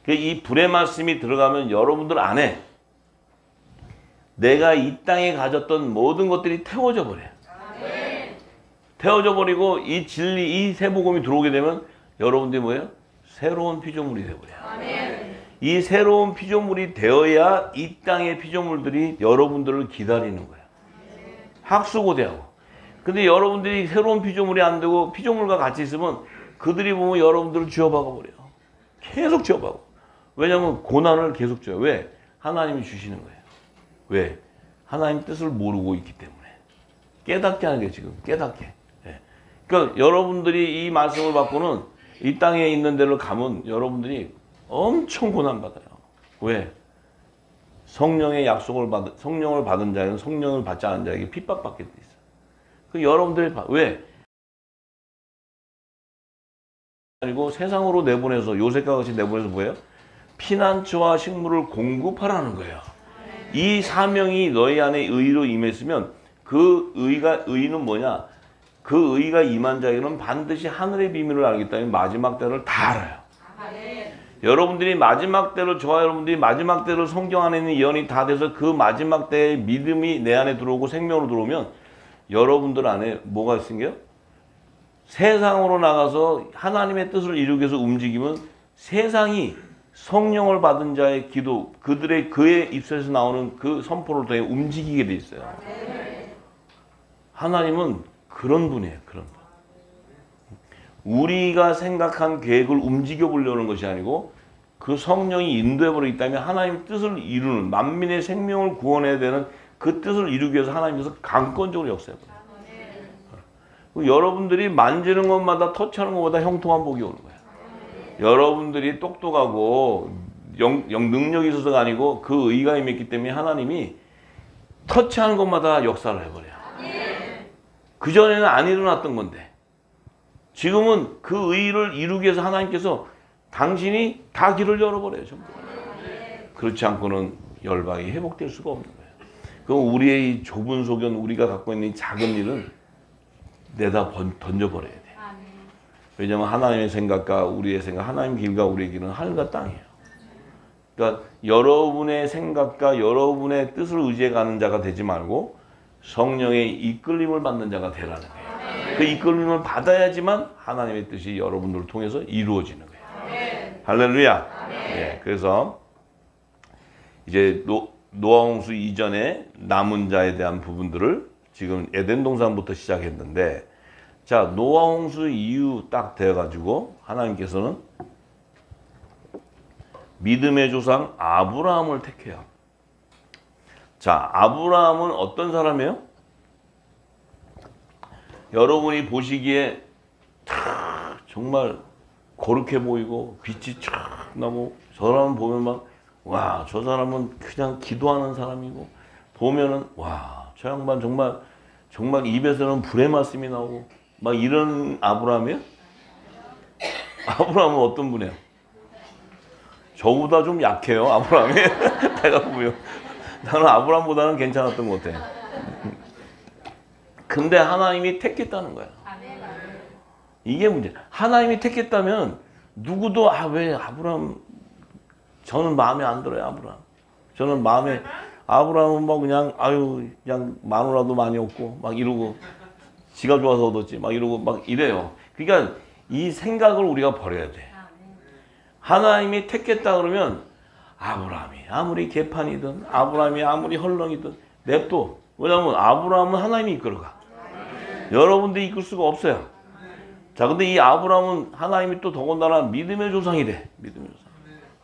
이 불의 말씀이 들어가면 여러분들 안에 내가 이 땅에 가졌던 모든 것들이 태워져 버려요. 태워져 버리고 이 진리, 이 세복음이 들어오게 되면 여러분들이 뭐예요? 새로운 피조물이 되어버려요. 이 새로운 피조물이 되어야 이 땅의 피조물들이 여러분들을 기다리는 거예요. 학수고대하고. 근데 여러분들이 새로운 피조물이 안 되고 피조물과 같이 있으면 그들이 보면 여러분들을 쥐어박아 버려요. 계속 쥐어박아. 왜냐하면 고난을 계속 줘요. 왜? 하나님이 주시는 거예요. 왜? 하나님 뜻을 모르고 있기 때문에. 깨닫게 하는 게 지금 깨닫게. 네. 그러니까 여러분들이 이 말씀을 받고는 이 땅에 있는 데를 가면 여러분들이 엄청 고난받아요. 왜? 성령의 약속을 성령을 받은 자는 성령을 받지 않은 자에게 핍박받게 돼 있어요. 그 여러분들이 왜? 그리고 세상으로 내보내서 요셉과 같이 내보내서 뭐예요? 피난처와 식물을 공급하라는 거예요. 이 사명이 너희 안에 의로 임했으면 그 의는 뭐냐? 그 의가 임한 자에게는 반드시 하늘의 비밀을 알겠다면 마지막 때를 다 알아요. 여러분들이 마지막 때를 저와 여러분들이 마지막 때를 성경 안에 있는 예언이 다 돼서 그 마지막 때의 믿음이 내 안에 들어오고 생명으로 들어오면 여러분들 안에 뭐가 생겨요? 세상으로 나가서 하나님의 뜻을 이루기 위해서 움직이면 세상이 성령을 받은 자의 기도, 그의 입술에서 나오는 그 선포를 통해 움직이게 돼 있어요. 하나님은 그런 분이에요. 그런 분. 우리가 생각한 계획을 움직여 보려는 것이 아니고 그 성령이 인도해 버리기 때문에 하나님의 뜻을 이루는 만민의 생명을 구원해야 되는 그 뜻을 이루기 위해서 하나님께서 강권적으로 역사해 버려요. 여러분들이 만지는 것마다 터치하는 것보다 형통한 복이 오는 거예요. 여러분들이 똑똑하고 능력이 있어서가 아니고 그 의가 임했기 때문에 하나님이 터치하는 것마다 역사를 해버려요. 그전에는 안 일어났던 건데 지금은 그 의를 이루기 위해서 하나님께서 당신이 다 길을 열어버려요. 전부. 그렇지 않고는 열방이 회복될 수가 없는 거예요. 그럼 우리의 이 좁은 소견, 우리가 갖고 있는 이 작은 일은 내다 던져버려야 돼. 왜냐하면 하나님의 생각과 우리의 생각, 하나님의 길과 우리의 길은 하늘과 땅이에요. 그러니까 여러분의 생각과 여러분의 뜻을 의지해 가는 자가 되지 말고 성령의 이끌림을 받는 자가 되라는 거예요. 그 이끌림을 받아야지만 하나님의 뜻이 여러분들을 통해서 이루어지는 거예요. 할렐루야. 네, 그래서 이제 노아홍수 이전에 남은 자에 대한 부분들을 지금 에덴 동산부터 시작했는데, 자, 노아홍수 이후 딱 되어가지고 하나님께서는 믿음의 조상 아브라함을 택해요. 자, 아브라함은 어떤 사람이에요? 여러분이 보시기에 정말 거룩해 보이고 빛이 쫙 나고, 저 사람 보면 막 와, 저 사람은 그냥 기도하는 사람이고, 보면은 와, 저 양반 정말 입에서는 불의 말씀이 나오고 막 이런 아브라함이에요? 아브라함은 어떤 분이에요? 저보다 좀 약해요, 아브라함이. 내가 보면 나는 아브라함보다는 괜찮았던 것 같아. 근데 하나님이 택했다는 거야. 이게 문제. 하나님이 택했다면 누구도 왜 아브라함, 저는 마음에 안 들어요, 아브라함. 저는 마음에 아브라함은 뭐 그냥 아유 그냥 마누라도 많이 얻고 막 이러고 지가 좋아서 얻었지 막 이러고 막 이래요. 그러니까 이 생각을 우리가 버려야 돼. 하나님이 택했다 그러면 아브라함이 아무리 개판이든 아브라함이 아무리 헐렁이든 냅둬. 왜냐하면 아브라함은 하나님이 이끌어가. 여러분들이 이끌 수가 없어요. 자, 근데 이 아브라함은 하나님이 또 더군다나 믿음의 조상이래. 믿음의 조상.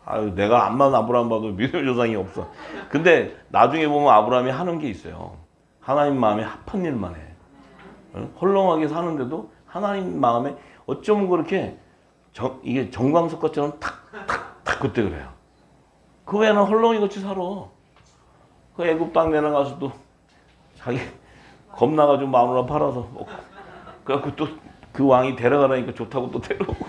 아유, 내가 암만 아브라함 봐도 믿음의 조상이 없어. 근데 나중에 보면 아브라함이 하는 게 있어요. 하나님 마음에 합한 일만 해. 헐렁하게 사는데도 하나님 마음에 어쩌면 그렇게 이게 정광석 것처럼 탁탁탁 그때 그래요. 그 외에는 헐렁이 같이 살아. 그 애굽 땅 내려가서도 자기 겁나가지고 마누라 팔아서 먹고. 그래갖고 또 그 왕이 데려가라니까 좋다고 또 데려오고.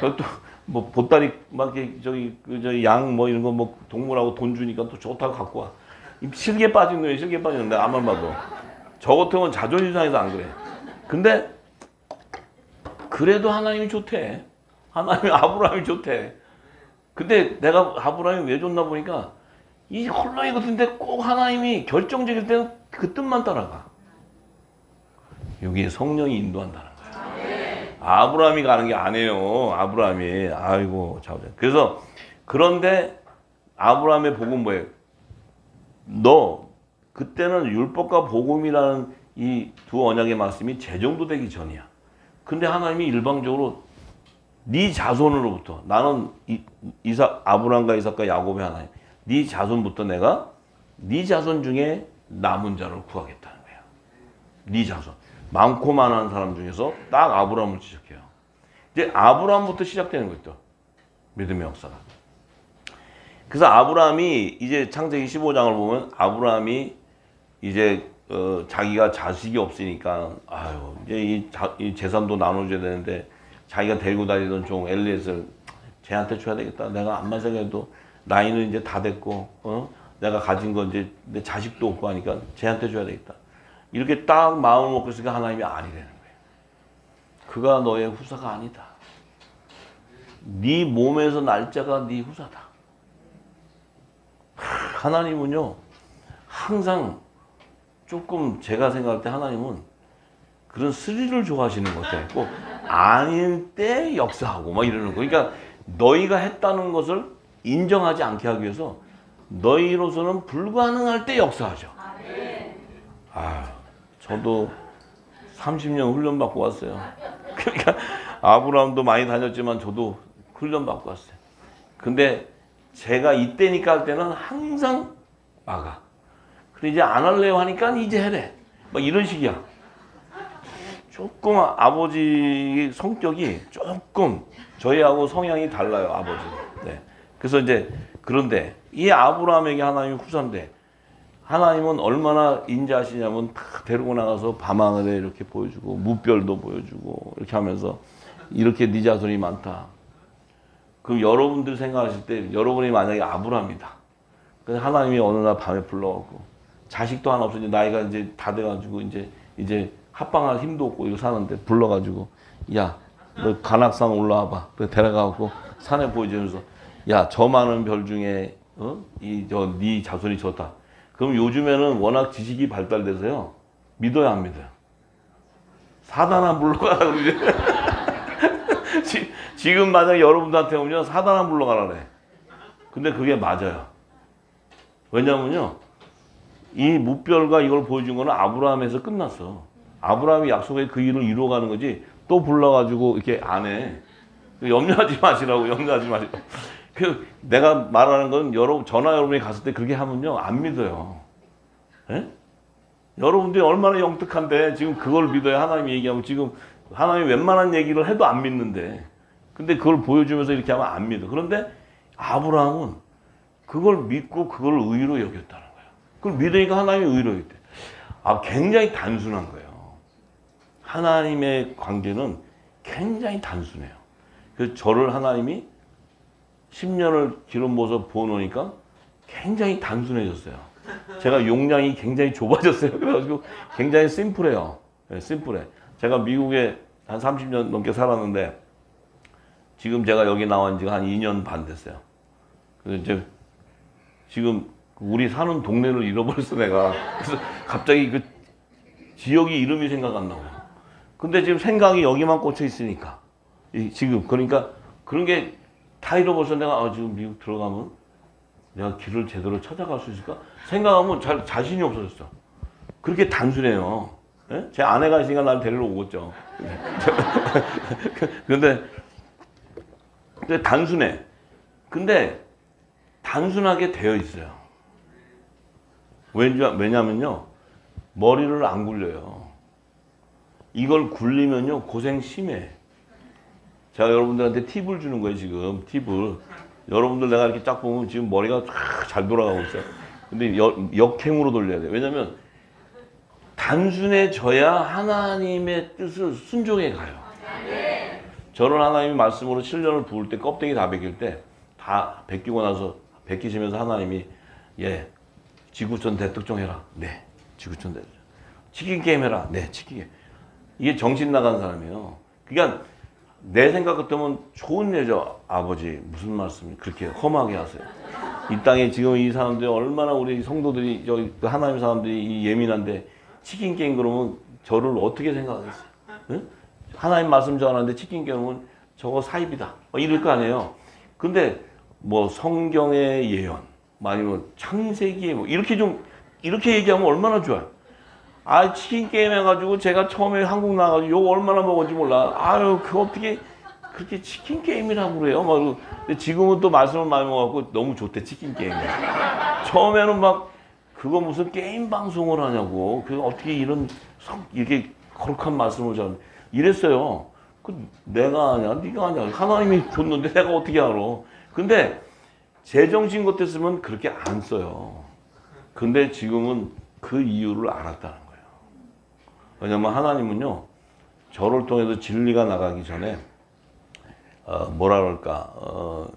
또 뭐 보따리 막 저기 양 뭐 이런 거 뭐 동물하고 돈 주니까 또 좋다고 갖고 와. 실개 빠진 거예요. 실개 빠졌는데 아무리 봐도. 저 같으면 자존심 상해서 안 그래. 근데 그래도 하나님이 좋대. 하나님이 아브라함이 좋대. 근데 내가 아브라함이 왜 좋나 보니까 이 헐렁이 같은데 꼭 하나님이 결정적일 때는 그 뜻만 따라가. 여기에 성령이 인도한다는 거야. 아브라함이 가는 게 아니에요. 아브라함이. 아이고 자. 그래서 그런데 아브라함의 복음 뭐예요? 너 그때는 율법과 복음이라는 이 두 언약의 말씀이 재정도되기 전이야. 근데 하나님이 일방적으로 네 자손으로부터 나는 아브라함과 이삭과 야곱의 하나님 네 자손부터 내가 네 자손 중에 남은 자를 구하겠다는 거야. 네 자손. 많고 많은 사람 중에서 딱 아브라함을 지적해요. 이제 아브라함부터 시작되는 거죠. 믿음의 역사가. 그래서 아브라함이 이제 창세기 15장을 보면 아브라함이 이제 자기가 자식이 없으니까 아유 이제 이 재산도 나눠줘야 되는데 자기가 데리고 다니던 종 엘리에셀 쟤한테 줘야 되겠다. 내가 암만 생각해도 나이는 이제 다 됐고 내가 가진 건 이제 내 자식도 없고 하니까 쟤한테 줘야 되겠다. 이렇게 딱 마음을 먹고 있으니까 하나님이 아니라는 거예요. 그가 너의 후사가 아니다. 네 몸에서 날 자가 네 후사다. 하나님은요 항상 조금 제가 생각할 때 하나님은 그런 스릴을 좋아하시는 것 같아요. 꼭 아닐 때 역사하고 막 이러는 거. 그러니까 너희가 했다는 것을 인정하지 않게 하기 위해서 너희로서는 불가능할 때 역사하죠. 저도 30년 훈련받고 왔어요. 그러니까 아브라함도 많이 다녔지만 저도 훈련받고 왔어요. 근데 제가 이때니까 할 때는 항상 막아. 근데 이제 안 할래요 하니까 이제 해래. 막 이런 식이야. 조금 아버지 성격이 조금 저희하고 성향이 달라요. 아버지. 네. 그래서 이제 그런데 이 아브라함에게 하나님이 후사인데 하나님은 얼마나 인자하시냐면 다 데리고 나가서 밤하늘에 이렇게 보여주고 무별도 보여주고 이렇게 하면서 이렇게 네 자손이 많다. 그럼 여러분들 생각하실 때 여러분이 만약에 아브라함이다. 그래서 하나님이 어느 날 밤에 불러갖고 자식도 하나 없어 이제 나이가 이제 다 돼가지고 이제 합방할 힘도 없고 이거 사는데 불러가지고 야 너 관악산 올라와봐. 데려가갖고 산에 보여주면서 야 저 많은 별 중에 네 자손이 좋다. 그럼 요즘에는 워낙 지식이 발달돼서요. 믿어야 안 믿어요. 사단 안 불러가라 그러지. 지금 만약에 여러분들한테 오면 사단 안 불러가라 그래. 근데 그게 맞아요. 왜냐면요. 이 무별과 이걸 보여준 거는 아브라함에서 끝났어. 아브라함이 약속의 그 일을 이루어가는 거지 또 불러가지고 이렇게 안 해. 염려하지 마시라고 염려하지 마시라고. 내가 말하는 건 저나 여러분이 갔을 때 그렇게 하면요 안 믿어요. 에? 여러분들이 얼마나 영특한데 지금 그걸 믿어야 하나님이 얘기하면 지금 하나님이 웬만한 얘기를 해도 안 믿는데 근데 그걸 보여주면서 이렇게 하면 안 믿어. 그런데 아브라함은 그걸 믿고 그걸 의로 여겼다는 거예요. 그걸 믿으니까 하나님이 의로 여겼대. 굉장히 단순한 거예요. 하나님의 관계는 굉장히 단순해요. 그래서 저를 하나님이 10년을 기름 부어서 부어놓으니까 굉장히 단순해졌어요. 제가 용량이 굉장히 좁아졌어요. 그래가지고 굉장히 심플해요. 네, 심플해. 제가 미국에 한 30년 넘게 살았는데 지금 제가 여기 나온 지가 한 2년 반 됐어요. 그래서 이제 지금 우리 사는 동네를 잃어버렸어 내가. 그래서 갑자기 그 지역이 이름이 생각 안 나고. 근데 지금 생각이 여기만 꽂혀 있으니까 지금 그러니까 그런 게 다 잃어버려서 내가 지금 미국 들어가면 내가 길을 제대로 찾아갈 수 있을까? 생각하면 자신이 없어졌어. 그렇게 단순해요. 예? 제 아내가 있으니까 날 데리러 오겠죠. 근데 단순해. 근데 단순하게 되어 있어요. 왜냐면요. 머리를 안 굴려요. 이걸 굴리면요. 고생 심해. 제가 여러분들한테 팁을 주는 거예요, 지금. 팁을. 여러분들 내가 이렇게 딱 보면 지금 머리가 잘 돌아가고 있어요. 근데 역행으로 돌려야 돼요. 왜냐면 단순해져야 하나님의 뜻을 순종해 가요. 저는 하나님의 말씀으로 7년을 부을 때 껍데기 다 벗길 때 다 벗기고 나서 벗기시면서 하나님이 지구촌 대특종 해라. 네. 지구촌 대특종. 치킨 게임 해라. 네. 치킨 게임. 이게 정신 나간 사람이에요. 그러니까 내 생각 같으면 좋은 여자 아버지 무슨 말씀이 그렇게 험하게 하세요. 이 땅에 지금 이 사람들이 얼마나 우리 성도들이 저기 하나님 사람들이 예민한데 치킨 게임 그러면 저를 어떻게 생각하겠어요? 응? 하나님 말씀 전하는데 치킨 게임은 저거 사입이다. 이럴 거 아니에요. 근데 뭐 성경의 예언, 아니면 창세기 뭐 이렇게 얘기하면 얼마나 좋아요. 치킨 게임 해가지고 제가 처음에 한국 나가가지고 욕 얼마나 먹었는지 몰라. 그거 어떻게 그렇게 치킨 게임이라고 그래요? 근데 지금은 또 말씀을 많이 먹어갖고 너무 좋대, 치킨 게임이. 처음에는 막 그거 무슨 게임 방송을 하냐고. 그 어떻게 이렇게 거룩한 말씀을 전 이랬어요. 내가 아냐, 네가 아냐. 하나님이 줬는데 내가 어떻게 알아. 근데 제정신 같았으면 그렇게 안 써요. 근데 지금은 그 이유를 알았다는 거예요. 왜냐면 하나님은요, 저를 통해서 진리가 나가기 전에, 뭐라 그럴까,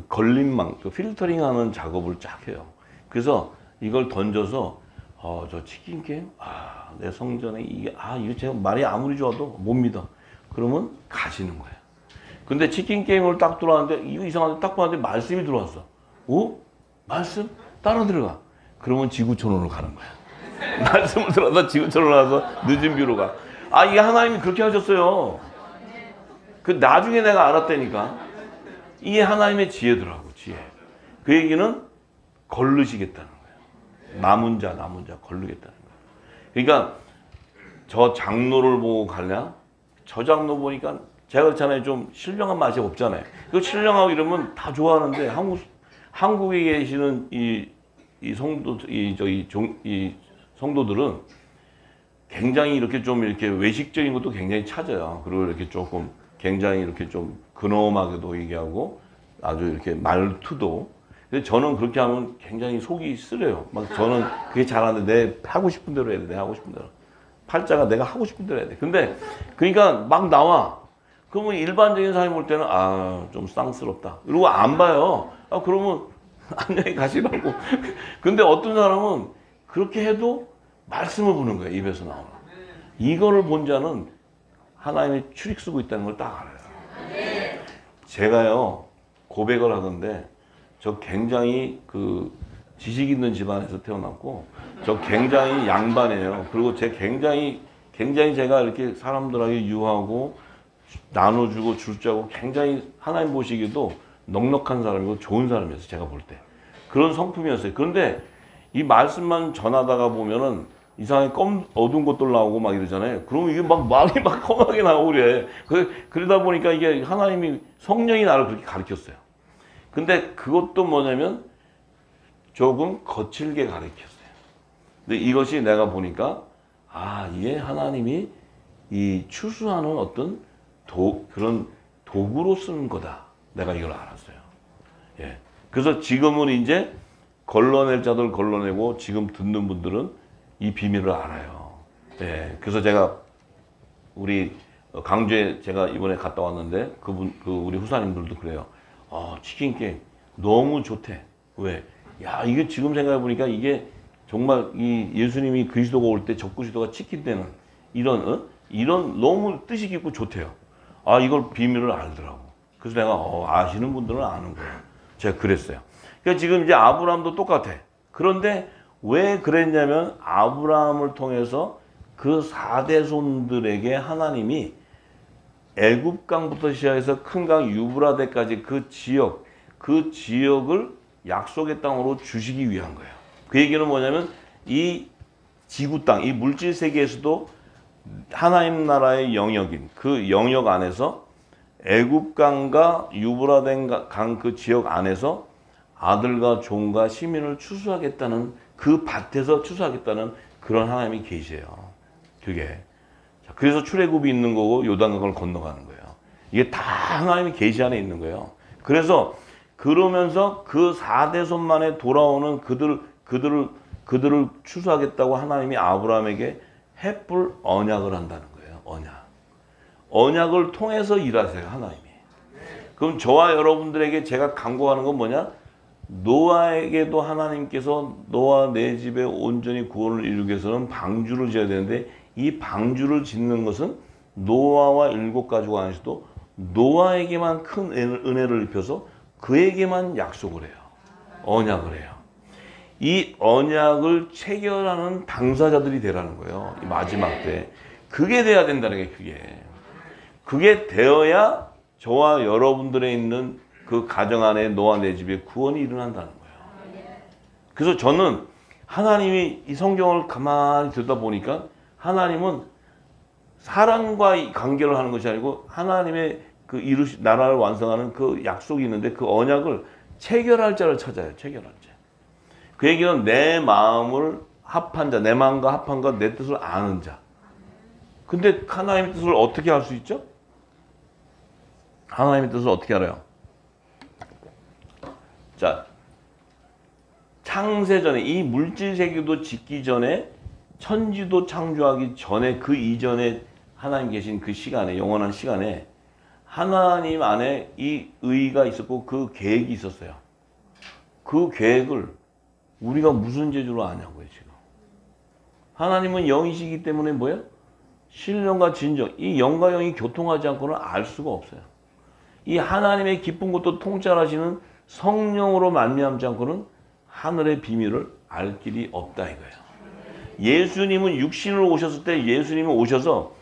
걸림망, 필터링 하는 작업을 쫙 해요. 그래서 이걸 던져서, 저 치킨 게임? 내 성전에 이거 제가 말이 아무리 좋아도 못 믿어. 그러면 가시는 거예요. 근데 치킨 게임을 딱 들어왔는데, 이거 이상한데 딱 봤는데 말씀이 들어왔어. 말씀? 따라 들어가. 그러면 지구촌으로 가는 거야. 말씀을 들어서 지구촌으로 가서 늦은 뷰로 가. 이게 하나님이 그렇게 하셨어요. 나중에 내가 알았다니까. 이게 하나님의 지혜더라고, 지혜. 그 얘기는 걸르시겠다는 거예요. 남은 자 걸르겠다는 거예요. 그러니까 저 장로를 보고 갈냐? 저 장로 보니까 제가 그렇잖아요. 좀 신령한 맛이 없잖아요. 그 신령하고 이러면 다 좋아하는데 한국에 계시는 이 성도들은 굉장히 이렇게 좀 이렇게 외식적인 것도 굉장히 찾아요. 그리고 이렇게 조금 굉장히 이렇게 좀 근엄하게도 얘기하고 아주 이렇게 말투도. 근데 저는 그렇게 하면 굉장히 속이 쓰려요. 막 저는 그게 잘하는데 내 하고 싶은 대로 해야 돼. 내가 하고 싶은 대로. 팔자가 내가 하고 싶은 대로 해야 돼. 근데 그러니까 막 나와. 그러면 일반적인 사람이 볼 때는 좀 쌍스럽다. 이러고 안 봐요. 그러면 안녕히 가시라고. 근데 어떤 사람은 그렇게 해도 말씀을 부는 거예요. 입에서 나오는. 이거를 본 자는 하나님의 출익 쓰고 있다는 걸 딱 알아요. 제가요 고백을 하던데 저 굉장히 지식 있는 집안에서 태어났고 저 굉장히 양반이에요. 그리고 굉장히 제가 이렇게 사람들에게 유하고 나눠주고 줄 줄 알고 굉장히 하나님 보시기에도 넉넉한 사람이고 좋은 사람이었어요. 제가 볼 때. 그런 성품이었어요. 그런데 이 말씀만 전하다가 보면은 이상하게 어두운 것들 나오고 막 이러잖아요. 그러면 이게 막 말이 막 험하게 나오고 그래. 그러다 보니까 이게 하나님이 성령이 나를 그렇게 가르쳤어요. 근데 그것도 뭐냐면 조금 거칠게 가르쳤어요. 근데 이것이 내가 보니까 이게 하나님이 이 추수하는 어떤 그런 도구로 쓰는 거다. 내가 이걸 알았어요. 예. 그래서 지금은 이제 걸러낼 자들 걸러내고 지금 듣는 분들은 이 비밀을 알아요. 예. 그래서 제가 우리 강주에 제가 이번에 갔다 왔는데 우리 후사님들도 그래요. 치킨 게임 너무 좋대. 왜? 이게 지금 생각해 보니까 이게 정말 이 예수님이 그리스도가 올 때 적그리스도가 치킨 때는 이런 너무 뜻이 깊고 좋대요. 이걸 비밀을 알더라고. 그래서 내가 아시는 분들은 아는 거예요. 제가 그랬어요. 그러니까 지금 이제 아브라함도 똑같아. 그런데 왜 그랬냐면 아브라함을 통해서 그 4대 손들에게 하나님이 애굽강부터 시작해서 큰 강 유브라데까지 그 지역을 약속의 땅으로 주시기 위한 거예요. 그 얘기는 뭐냐면 이 지구 땅, 이 물질 세계에서도 하나님 나라의 영역인 그 영역 안에서 애굽강과 유브라데 강 그 지역 안에서 아들과 종과 시민을 추수하겠다는 그 밭에서 추수하겠다는 그런 하나님의 계시예요. 그게. 그래서 출애굽이 있는 거고 요단강을 건너가는 거예요. 이게 다 하나님의 계시 안에 있는 거예요. 그래서 그러면서 그 4대 손만에 돌아오는 그들을 추수하겠다고 하나님이 아브라함에게 햇불 언약을 한다는 거예요. 언약을 통해서 일하세요. 하나님이. 그럼 저와 여러분들에게 제가 강구하는 건 뭐냐? 노아에게도 하나님께서 너와 내 집에 온전히 구원을 이루기 위해서는 방주를 지어야 되는데 이 방주를 짓는 것은 노아와 7가족 안에서도 노아에게만 큰 은혜를 입혀서 그에게만 약속을 해요. 언약을 해요. 이 언약을 체결하는 당사자들이 되라는 거예요. 이 마지막 때. 그게 돼야 된다는 게 그게 되어야 저와 여러분들의 있는 그 가정 안에 너와 내 집에 구원이 일어난다는 거예요. 그래서 저는 하나님이 이 성경을 가만히 듣다 보니까 하나님은 사람과 관계를 하는 것이 아니고 하나님의 그 나라를 완성하는 그 약속이 있는데 그 언약을 체결할 자를 찾아요. 체결할 자. 그 얘기는 내 마음을 합한 자, 내 마음과 합한 것, 내 뜻을 아는 자. 근데 하나님의 뜻을 어떻게 알 수 있죠? 하나님의 뜻을 어떻게 알아요? 자, 창세 전에 이 물질 세계도 짓기 전에 천지도 창조하기 전에 그 이전에 하나님 계신 그 시간에 영원한 시간에 하나님 안에 이 의의가 있었고 그 계획이 있었어요. 그 계획을 우리가 무슨 재주로 아냐고요 지금. 하나님은 영이시기 때문에 뭐예요? 신령과 진정, 이 영과 영이 교통하지 않고는 알 수가 없어요. 이 하나님의 기쁜 것도 통찰하시는 성령으로 말미암지 않고는 하늘의 비밀을 알 길이 없다 이거예요. 예수님은 육신으로 오셨을 때 예수님은 오셔서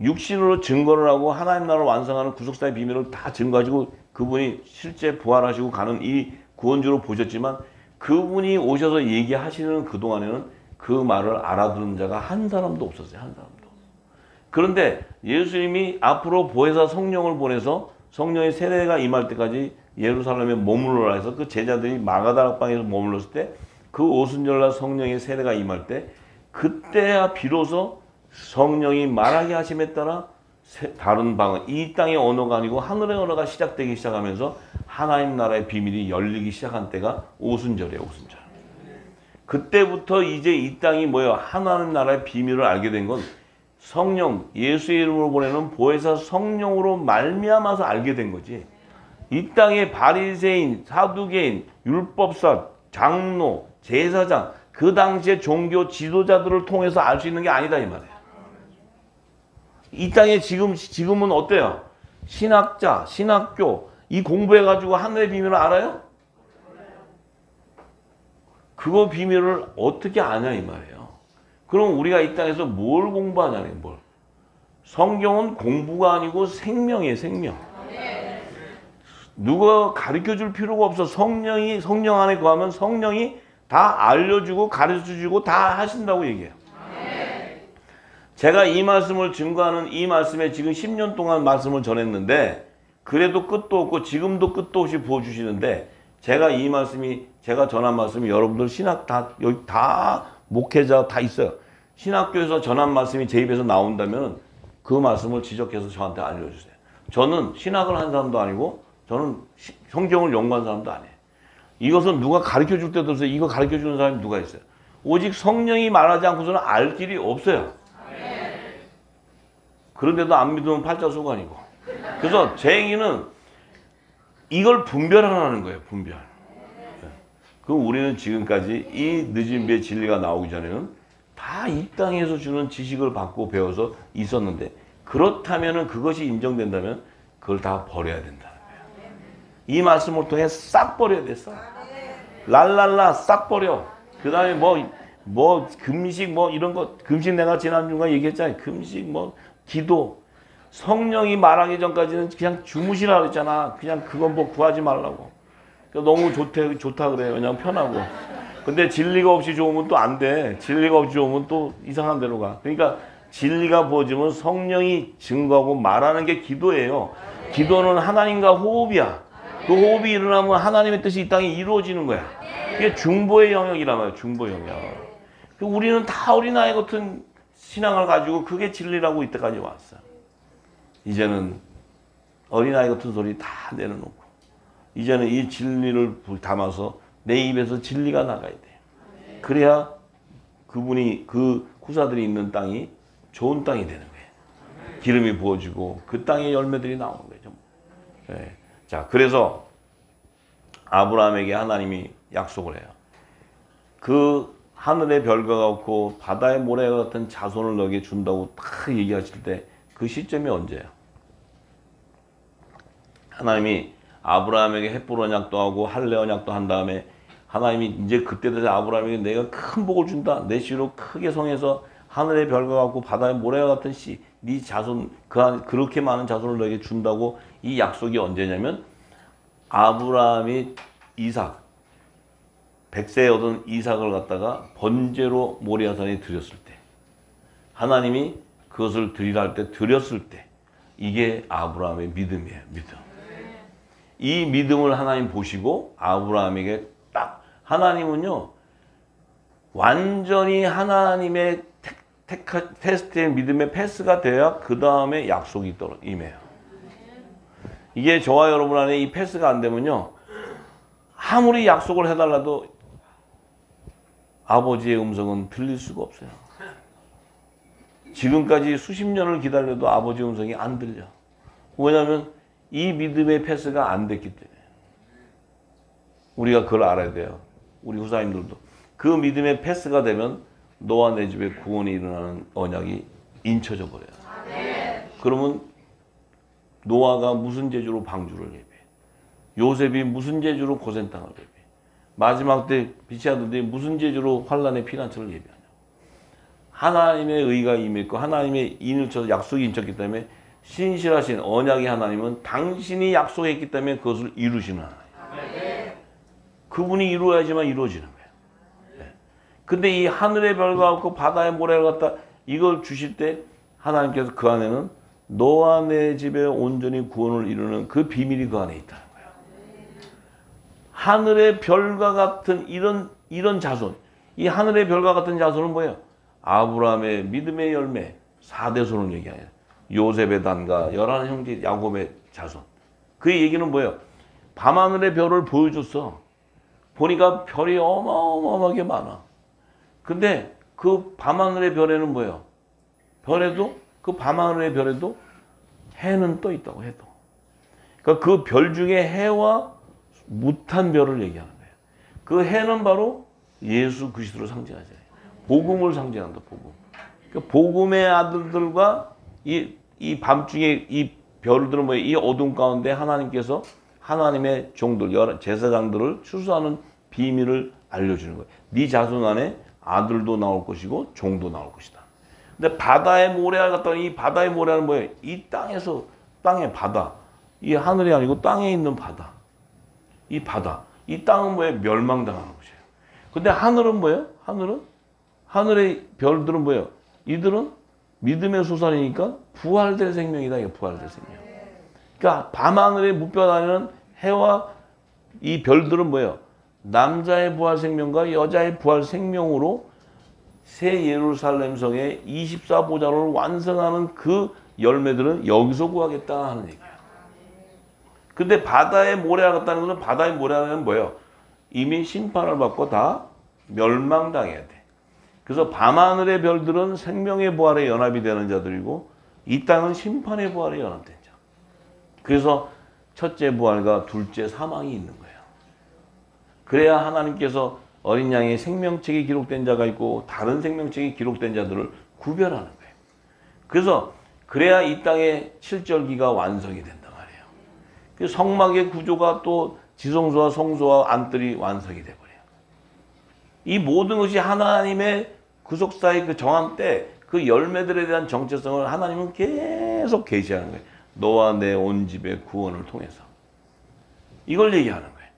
육신으로 증거를 하고 하나님 나라를 완성하는 구속사의 비밀을 다 증거하시고 그분이 실제 부활하시고 가는 이 구원주로 보셨지만 그분이 오셔서 얘기하시는 그동안에는 그 말을 알아듣는 자가 한 사람도 없었어요. 한 사람도. 그런데 예수님이 앞으로 보혜사 성령을 보내서 성령의 세례가 임할 때까지 예루살렘에 머물러라 해서 그 제자들이 마가다락방에서 머물렀을 때 그 오순절날 성령의 세례가 임할 때 그때야 비로소 성령이 말하게 하심에 따라 다른 방언, 이 땅의 언어가 아니고 하늘의 언어가 시작되기 시작하면서 하나님 나라의 비밀이 열리기 시작한 때가 오순절이에요. 오순절. 그때부터 이제 이 땅이 뭐예요? 하나님 나라의 비밀을 알게 된 건 성령, 예수의 이름으로 보내는 보혜사 성령으로 말미암아서 알게 된 거지. 이 땅의 바리새인, 사두개인, 율법사, 장로, 제사장, 그 당시의 종교 지도자들을 통해서 알 수 있는 게 아니다 이 말이에요. 이 땅에 지금은 어때요? 신학자, 신학교 이 공부해가지고 하늘의 비밀을 알아요? 그거 비밀을 어떻게 아냐 이 말이에요. 그럼 우리가 이 땅에서 뭘 공부하냐니 뭘? 성경은 공부가 아니고 생명이에요. 생명. 누가 가르쳐줄 필요가 없어. 성령 안에 거하면 성령이 다 알려주고 가르쳐주고 다 하신다고 얘기해요. 제가 이 말씀을 증거하는 이 말씀에 지금 10년 동안 말씀을 전했는데 그래도 끝도 없고 지금도 끝도 없이 부어주시는데 제가 전한 말씀이 여러분들 신학 여기 다 목회자 다 있어요. 신학교에서 전한 말씀이 제 입에서 나온다면 그 말씀을 지적해서 저한테 알려주세요. 저는 신학을 한 사람도 아니고 저는 성경을 연구한 사람도 아니에요. 이것은 누가 가르쳐줄 때도 없어요. 이거 가르쳐주는 사람이 누가 있어요. 오직 성령이 말하지 않고서는 알 길이 없어요. 그런데도 안 믿으면 팔자소관이고. 그래서 제 얘기는 이걸 분별하라는 거예요. 분별. 그럼 우리는 지금까지 이 늦은 비의 진리가 나오기 전에는 다 이 땅에서 주는 지식을 받고 배워서 있었는데 그렇다면 그것이 인정된다면 그걸 다 버려야 된다는 거예요. 이 말씀을 통해 싹 버려야 돼. 싹. 랄랄라 싹 버려. 그 다음에 뭐 금식 뭐 이런 거, 금식 내가 지난주가 얘기했잖아요. 금식 뭐 기도. 성령이 말하기 전까지는 그냥 주무시라 그랬잖아. 그냥 그건 뭐 구하지 말라고. 너무 좋다 그래요. 그냥 편하고. 근데 진리가 없이 좋으면 또 안 돼. 진리가 없이 좋으면 또 이상한 데로 가. 그러니까 진리가 부어지면 성령이 증거하고 말하는 게 기도예요. 기도는 하나님과 호흡이야. 그 호흡이 일어나면 하나님의 뜻이 이 땅에 이루어지는 거야. 그게 중보의 영역이란 말이야. 중보의 영역. 우리는 다 어린아이 같은 신앙을 가지고 그게 진리라고 이때까지 왔어. 이제는 어린아이 같은 소리 다 내려놓고 이제는 이 진리를 담아서 내 입에서 진리가 나가야 돼요. 그래야 그분이 그 후사들이 있는 땅이 좋은 땅이 되는 거예요. 기름이 부어지고 그 땅에 열매들이 나오는 거죠. 네. 자, 그래서 아브라함에게 하나님이 약속을 해요. 그 하늘의 별과 같고 바다의 모래와 같은 자손을 너에게 준다고 딱 얘기하실 때 그 시점이 언제예요? 하나님이 아브라함에게 헷불 언약도 하고 할례 언약도 한 다음에 하나님이 이제 그때 돼서 아브라함에게 내가 큰 복을 준다. 내 씨로 크게 성해서 하늘의 별과 같고 바다의 모래와 같은 씨, 네 자손 그렇게 많은 자손을 너에게 준다고 이 약속이 언제냐면 아브라함이 이삭 100세에 얻은 이삭을 갖다가 번제로 모리아산에 드렸을 때 하나님이 그것을 드리라 할 때 드렸을 때 이게 아브라함의 믿음이에요. 믿음. 이 믿음을 하나님 보시고 아브라함에게 딱 하나님은요 완전히 하나님의 테스트의 믿음의 패스가 돼야 그 다음에 약속이 임해요. 이게 저와 여러분 안에 이 패스가 안 되면요 아무리 약속을 해달라도 아버지의 음성은 들릴 수가 없어요. 지금까지 수십 년을 기다려도 아버지의 음성이 안 들려. 왜냐하면 이 믿음의 패스가 안 됐기 때문에. 우리가 그걸 알아야 돼요. 우리 후사님들도. 그 믿음의 패스가 되면 너와 내 집에 구원이 일어나는 언약이 인쳐져 버려요. 그러면 노아가 무슨 재주로 방주를 예배해? 요셉이 무슨 재주로 고센 땅을 예배해? 마지막 때 빛의 아들들이 무슨 재주로 환란의 피난처를 예배하냐? 하나님의 의가 임했고 하나님의 인을 쳐서 약속이 인쳤기 때문에 신실하신 언약의 하나님은 당신이 약속했기 때문에 그것을 이루시는 하나님. 그분이 이루어야지만 이루어지는 거예요. 근데 이 하늘의 별과 같고 바다의 모래를 갖다 이걸 주실 때 하나님께서 그 안에는 너와 내 집에 온전히 구원을 이루는 그 비밀이 그 안에 있다는 거예요. 하늘의 별과 같은 이런 자손, 이 하늘의 별과 같은 자손은 뭐예요? 아브라함의 믿음의 열매, 4대손을 얘기해요. 요셉의 단과 11 형제 야곱의 자손. 그 얘기는 뭐예요? 밤하늘의 별을 보여줬어. 보니까 별이 어마어마하게 많아. 근데 그 밤하늘의 별에는 뭐예요? 별에도 그 밤하늘의 별에도 해는 떠 있다고 해도. 그러니까 그 별 중에 해와 무탄 별을 얘기하는 거예요. 그 해는 바로 예수 그리스도를 상징하잖아요. 복음을 상징한다. 복음. 그러니까 복음의 아들들과 이 밤중에 이 별들은 뭐예요? 이 어둠 가운데 하나님께서 하나님의 종들, 제사장들을 추수하는 비밀을 알려주는 거예요. 네 자손 안에 아들도 나올 것이고 종도 나올 것이다. 근데 바다의 모래와 같다는 이 바다의 모래는 뭐예요? 이 땅의 바다. 이 하늘이 아니고 땅에 있는 바다. 이 바다. 이 땅은 뭐예요? 멸망당하는 곳이에요. 근데 하늘은 뭐예요? 하늘의 별들은 뭐예요? 이들은 믿음의 소산이니까 부활될 생명이다. 이게 부활될 생명. 그러니까 밤하늘에 묵혀다니는 해와 이 별들은 뭐예요? 남자의 부활 생명과 여자의 부활 생명으로 새 예루살렘 성의 24보좌를 완성하는 그 열매들은 여기서 구하겠다 하는 얘기예요. 근데 바다의 모래와 같다는 것은 바다의 모래는 뭐예요? 이미 심판을 받고 다 멸망당해야 돼. 그래서 밤하늘의 별들은 생명의 부활에 연합이 되는 자들이고 이 땅은 심판의 부활에 연합된 자. 그래서 첫째 부활과 둘째 사망이 있는 거예요. 그래야 하나님께서 어린 양의 생명책에 기록된 자가 있고 다른 생명책에 기록된 자들을 구별하는 거예요. 그래서 그래야 이 땅의 7절기가 완성이 된단 말이에요. 그 성막의 구조가 또 지성소와 성소와 안뜰이 완성이 돼버려요. 이 모든 것이 하나님의 구속사의 그 정함 때 그 열매들에 대한 정체성을 하나님은 계속 계시하는 거예요. 너와 내 온 집의 구원을 통해서. 이걸 얘기하는 거예요.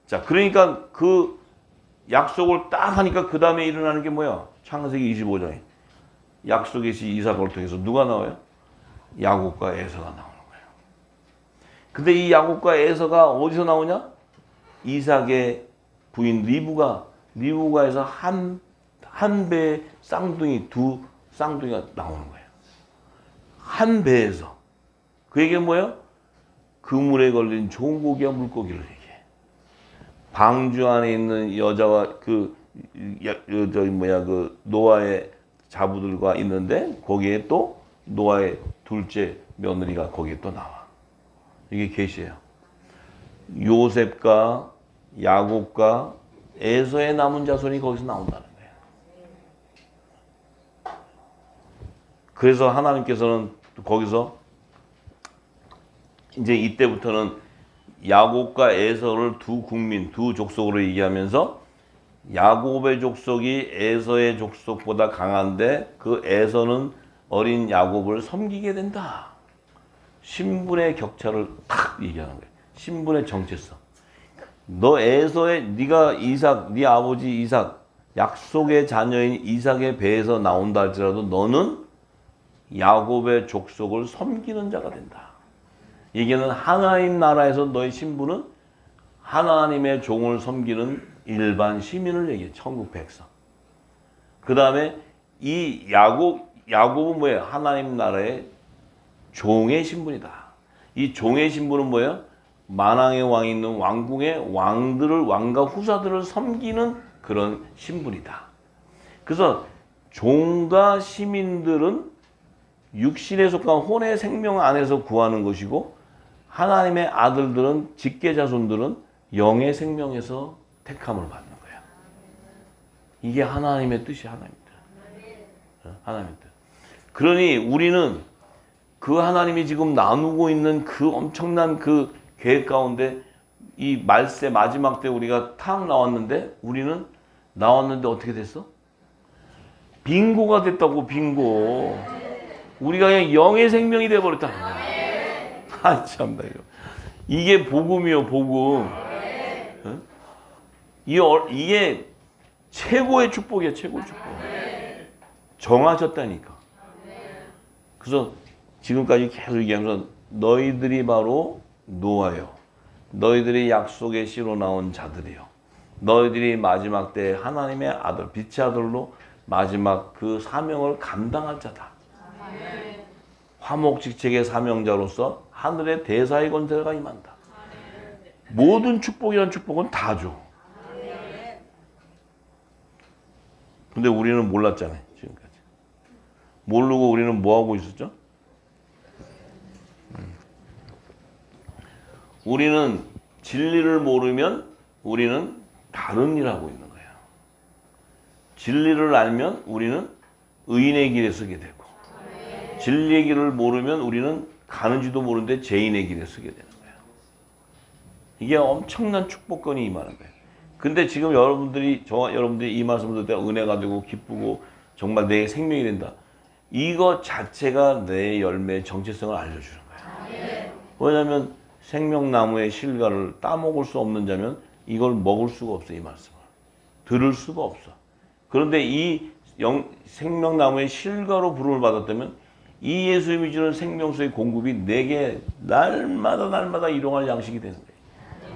자, 그러니까 그 약속을 딱 하니까 그 다음에 일어나는 게 뭐야? 창세기 25장에 약속의 시 이삭을 통해서 누가 나와요? 야곱과 에서가 나오는 거예요. 근데 이 야곱과 에서가 어디서 나오냐? 이삭의 부인 리브가에서 한 배의 쌍둥이, 두 쌍둥이가 나오는 거예요. 한 배에서. 그 얘기는 뭐예요? 그물에 걸린 좋은 고기와 물고기를 얘기해. 방주 안에 있는 여자와 그 노아의 자부들과 있는데 거기에 또 노아의 둘째 며느리가 거기에 또 나와. 이게 계시예요. 요셉과 야곱과 에서의 남은 자손이 거기서 나온다는 거예요. 그래서 하나님께서는 거기서 이제 이때부터는 야곱과 에서를 두 국민, 두 족속으로 얘기하면서 야곱의 족속이 에서의 족속보다 강한데 그 에서는 어린 야곱을 섬기게 된다. 신분의 격차를 탁 얘기하는 거예요. 신분의 정체성. 너 에서의 네가 이삭, 네 아버지 이삭, 약속의 자녀인 이삭의 배에서 나온다 할지라도 너는 야곱의 족속을 섬기는 자가 된다. 얘기는 하나님 나라에서 너의 신분은 하나님의 종을 섬기는 일반 시민을 얘기해. 천국 백성. 그 다음에 이 야곱은 뭐예요? 하나님 나라의 종의 신분이다. 이 종의 신분은 뭐예요? 만왕의 왕이 있는 왕궁의 왕과 후사들을 섬기는 그런 신분이다. 그래서 종과 시민들은 육신에 속한 혼의 생명 안에서 구하는 것이고 하나님의 아들들은 직계자손들은 영의 생명에서 택함을 받는 거야. 이게 하나님의 뜻이 하나님의 뜻. 하나님의 뜻. 그러니 우리는 그 하나님이 지금 나누고 있는 그 엄청난 그 계획 가운데 이 말세 마지막 때 우리가 탁 나왔는데 우리는 나왔는데 어떻게 됐어? 빙고가 됐다고. 빙고. 우리가 그냥 영의 생명이 돼버렸다는 거야. 아 참나 이거. 이게 복음이요 복음. 어? 이게 최고의 축복이야 최고의 축복. 정하셨다니까. 그래서 지금까지 계속 얘기하면서 너희들이 바로 노아요. 너희들이 약속의 씨로 나온 자들이요. 너희들이 마지막 때 하나님의 아들, 빛의 아들로 마지막 그 사명을 감당할 자다. 화목직책의 사명자로서 하늘의 대사의 권세가 임한다. 모든 축복이란 축복은 다 줘. 근데 우리는 몰랐잖아요. 지금까지. 모르고 우리는 뭐하고 있었죠? 우리는 진리를 모르면 우리는 다른 일을 하고 있는 거예요. 진리를 알면 우리는 의인의 길에 서게 되고 진리의 길을 모르면 우리는 가는지도 모르는데 죄인의 길에 서게 되는 거예요. 이게 엄청난 축복권이 임하는 거예요. 근데 지금 여러분들이 이 말씀을 듣다 은혜 가지고 기쁘고 정말 내 생명이 된다. 이거 자체가 내 열매의 정체성을 알려주는 거예요. 왜냐하면 생명나무의 실과를 따먹을 수 없는 자면 이걸 먹을 수가 없어. 이 말씀을 들을 수가 없어. 그런데 이 생명나무의 실과로 부름을 받았다면 이 예수님이 주는 생명수의 공급이 내게 날마다 일용할 양식이 되는 거예요.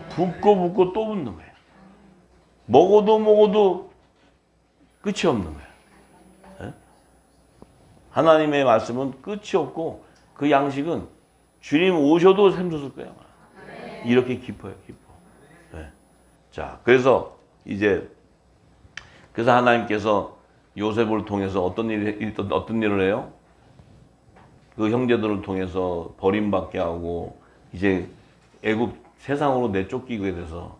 붓고 또 붓는 거예요. 먹어도 끝이 없는 거예요. 하나님의 말씀은 끝이 없고 그 양식은 주님 오셔도 샘솟을 거예요. 이렇게 깊어요. 깊어. 네. 자, 그래서 하나님께서 요셉을 통해서 어떤 일을 해요? 그 형제들을 통해서 버림받게 하고 이제 애굽 세상으로 내쫓기게 돼서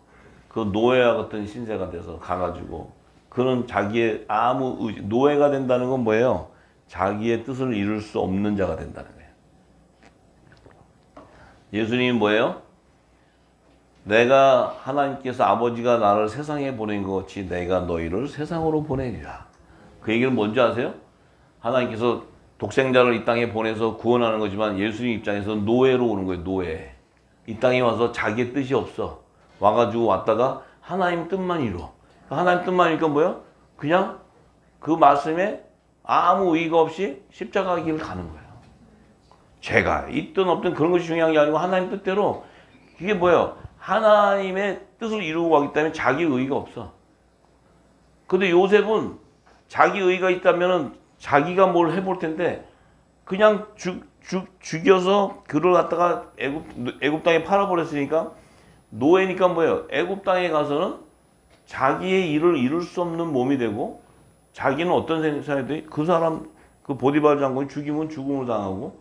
그 노예와 같은 신세가 돼서 가가지고 그는 자기의 노예가 된다는 건 뭐예요? 자기의 뜻을 이룰 수 없는 자가 된다는 거예요. 예수님이 뭐예요? 내가 하나님께서 아버지가 나를 세상에 보낸 것 같이 내가 너희를 세상으로 보내리라. 그 얘기는 뭔지 아세요? 하나님께서 독생자를 이 땅에 보내서 구원하는 거지만 예수님 입장에서 노예로 오는 거예요. 노예. 이 땅에 와서 자기의 뜻이 없어. 와가지고 왔다가 하나님 뜻만 이루어. 하나님 뜻만 이루니까 뭐야? 그냥 그 말씀에 아무 의의가 없이 십자가 길을 가는 거예요. 죄가 있든 없든 그런 것이 중요한 게 아니고 하나님 뜻대로 이게 뭐예요? 하나님의 뜻을 이루고 가기 때문에 자기 의의가 없어. 근데 요셉은 자기 의의가 있다면은 자기가 뭘 해볼 텐데 그냥 죽여서 그를 갖다가 애굽 땅에 팔아버렸으니까 노예니까 뭐예요? 애굽 땅에 가서는 자기의 일을 이룰 수 없는 몸이 되고 자기는 어떤 생각이 돼? 그 사람 그 보디발 장군이 죽이면 죽음을 당하고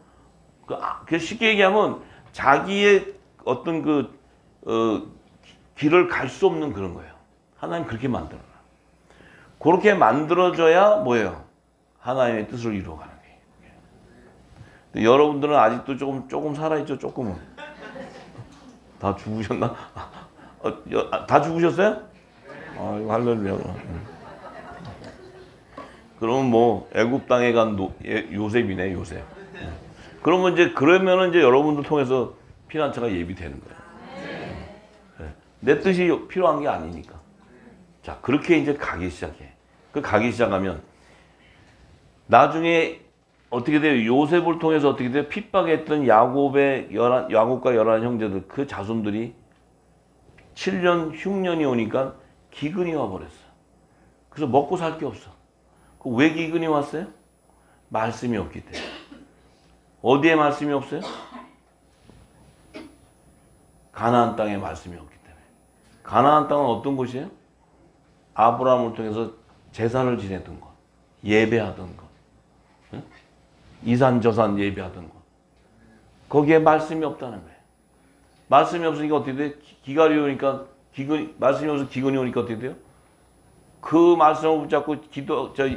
그 쉽게 얘기하면 자기의 어떤 길을 갈 수 없는 그런 거예요. 하나님 그렇게 만들어놔. 그렇게 만들어져야 뭐예요? 하나님의 뜻을 이루어가는 거예요. 여러분들은 아직도 조금 살아있죠? 조금은. 다 죽으셨나? 다 죽으셨어요? 이거 할렐루야. 그러면 뭐 애굽 땅에 간 요셉이네, 요셉. 그러면 그러면은 이제 여러분들 통해서 피난처가 예비되는 거예요. 네. 내 뜻이 필요한 게 아니니까. 자, 그렇게 이제 가기 시작해. 가기 시작하면 나중에 어떻게 돼요? 요셉을 통해서 어떻게 돼요? 핍박했던 야곱과 11 형제들, 그 자손들이 7년, 흉년이 오니까 기근이 와버렸어. 그래서 먹고 살 게 없어. 왜 기근이 왔어요? 말씀이 없기 때문에. 어디에 말씀이 없어요? 가나안 땅에 말씀이 없기 때문에. 가나안 땅은 어떤 곳이에요? 아브라함을 통해서 제사를 지내던 것, 예배하던 것, 이산저산 예배하던 것. 거기에 말씀이 없다는 거예요. 말씀이 없으니까 어떻게 돼? 기갈이 오니까 말씀이 없어서 기근이 오니까 어떻게 돼요? 그 말씀을 붙잡고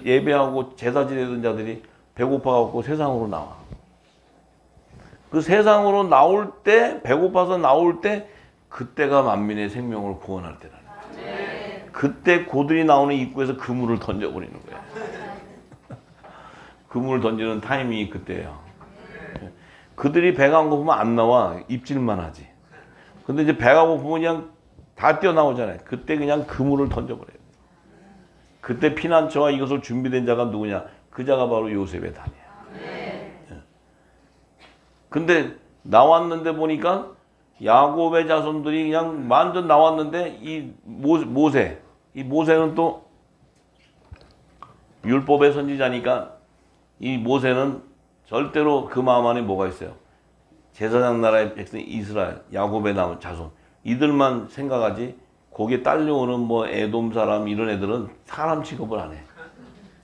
예배하고 제사 지내던 자들이 배고파갖고 세상으로 나와. 그 세상으로 나올 때, 배고파서 나올 때, 그때가 만민의 생명을 구원할 때라는 거예요. 그때 고들이 나오는 입구에서 그물을 던져버리는 거예요. 그물을 던지는 타이밍이 그때예요. 그들이 배가 안 고프면 안 나와. 입질만 하지. 근데 이제 배가 고프면 그냥 다 뛰어나오잖아요. 그때 그냥 그물을 던져버려요. 그때 피난처와 이것을 준비된 자가 누구냐? 그 자가 바로 요셉의 단이에요. 근데 나왔는데 보니까 야곱의 자손들이 그냥 완전 나왔는데 이 모세는 또 율법의 선지자니까 이 모세는 절대로 그 마음 안에 뭐가 있어요? 제사장 나라의 백성 이스라엘, 야곱의 남은 자손 이들만 생각하지 거기에 딸려오는 뭐 에돔 사람 이런 애들은 사람 취급을 안 해.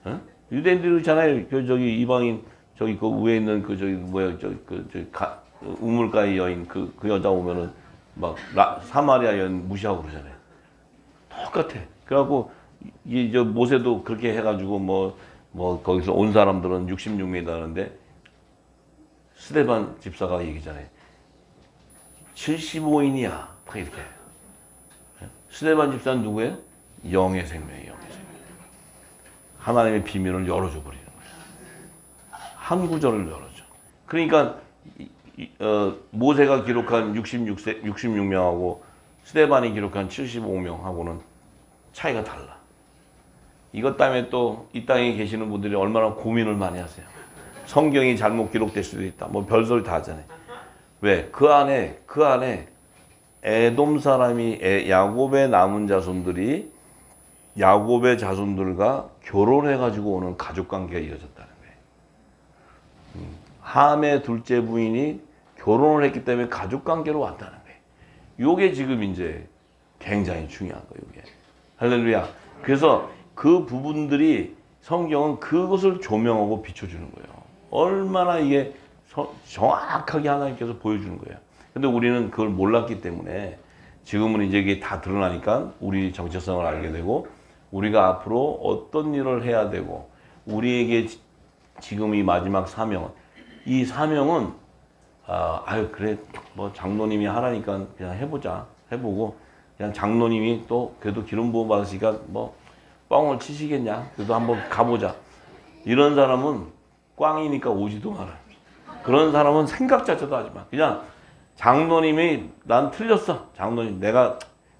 어? 유대인들이 있잖아요. 이방인 그 위에 있는 우물가의 여인 그 여자 오면은 막 사마리아 여인 무시하고 그러잖아요. 똑같아. 그래갖고 모세도 그렇게 해가지고 뭐 거기서 온 사람들은 66m라는데 스데반 집사가 얘기잖아요. 75인이야. 막 이렇게. 스데반 집사는 누구예요? 영의 생명이에요. 영의 생명. 하나님의 비밀을 열어줘 버리는 거예요. 한 구절을 열어줘. 그러니까 모세가 기록한 66명하고 스데반이 기록한 75명하고는 차이가 달라. 이것 때문에 또 이 땅에 계시는 분들이 얼마나 고민을 많이 하세요. 성경이 잘못 기록될 수도 있다. 뭐 별소리 다 하잖아요. 왜? 그 안에 에돔 사람이 야곱의 남은 자손들이 야곱의 자손들과 결혼해가지고 오는 가족관계가 이어졌다는 거예요. 함의 둘째 부인이 결혼을 했기 때문에 가족관계로 왔다는 거예요. 요게 지금 이제 굉장히 중요한 거예요. 이게. 할렐루야. 그래서 그 부분들이 성경은 그것을 조명하고 비춰주는 거예요. 얼마나 이게 정확하게 하나님께서 보여주는 거예요. 근데 우리는 그걸 몰랐기 때문에 지금은 이제 이게 다 드러나니까 우리 정체성을 알게 되고 우리가 앞으로 어떤 일을 해야 되고 우리에게 지금 이 마지막 사명은 이 사명은 그래 뭐 장로님이 하라니까 그냥 해보자 해보고 그냥 장로님이 또 그래도 기름 부음 받으시니까 뭐 뻥을 치시겠냐? 그래도 한번 가보자. 이런 사람은 꽝이니까 오지도 마라. 그런 사람은 생각 자체도 하지 마. 그냥 장로님이 난 틀렸어. 장로님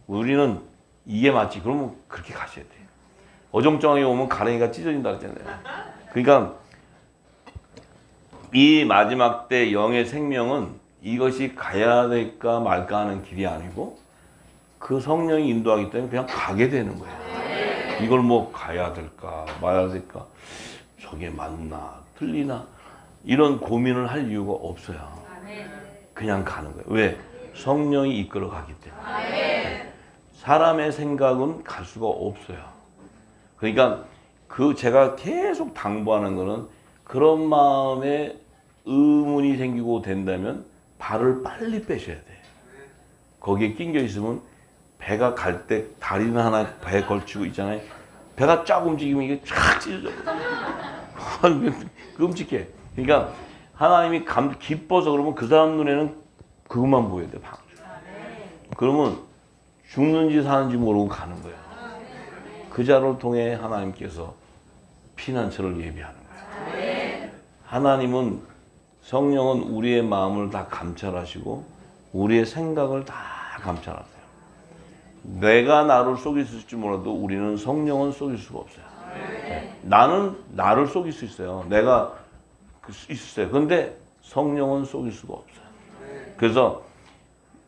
우리는 이게 맞지. 그러면 그렇게 가셔야 돼. 어정쩡하게 오면 가랭이가 찢어진다 그랬잖아요. 그러니까 이 마지막 때 영의 생명은 이것이 가야 될까 말까 하는 길이 아니고 그 성령이 인도하기 때문에 그냥 가게 되는 거예요. 이걸 뭐 가야 될까 말아야 될까 저게 맞나 틀리나 이런 고민을 할 이유가 없어요. 그냥 가는 거예요. 왜? 성령이 이끌어 가기 때문에. 사람의 생각은 갈 수가 없어요. 그러니까 제가 계속 당부하는 거는 그런 마음에 의문이 생기고 된다면 발을 빨리 빼셔야 돼요. 거기에 낑겨 있으면 배가 갈 때 다리는 하나 배에 걸치고 있잖아요. 배가 쫙 움직이면 이게 쫙 찢어져. 끔찍해. 그러니까 하나님이 기뻐서 그러면 그 사람 눈에는 그것만 보여야 돼. 그러면 죽는지 사는지 모르고 가는 거예요. 그 자를 통해 하나님께서 피난처를 예비하는 거예요. 하나님은 성령은 우리의 마음을 다 감찰하시고 우리의 생각을 다 감찰하세요. 내가 나를 속일 수 있을지 몰라도 우리는 성령은 속일 수가 없어요. 나는 나를 속일 수 있어요. 내가 있어요. 그런데 성령은 속일 수가 없어요. 그래서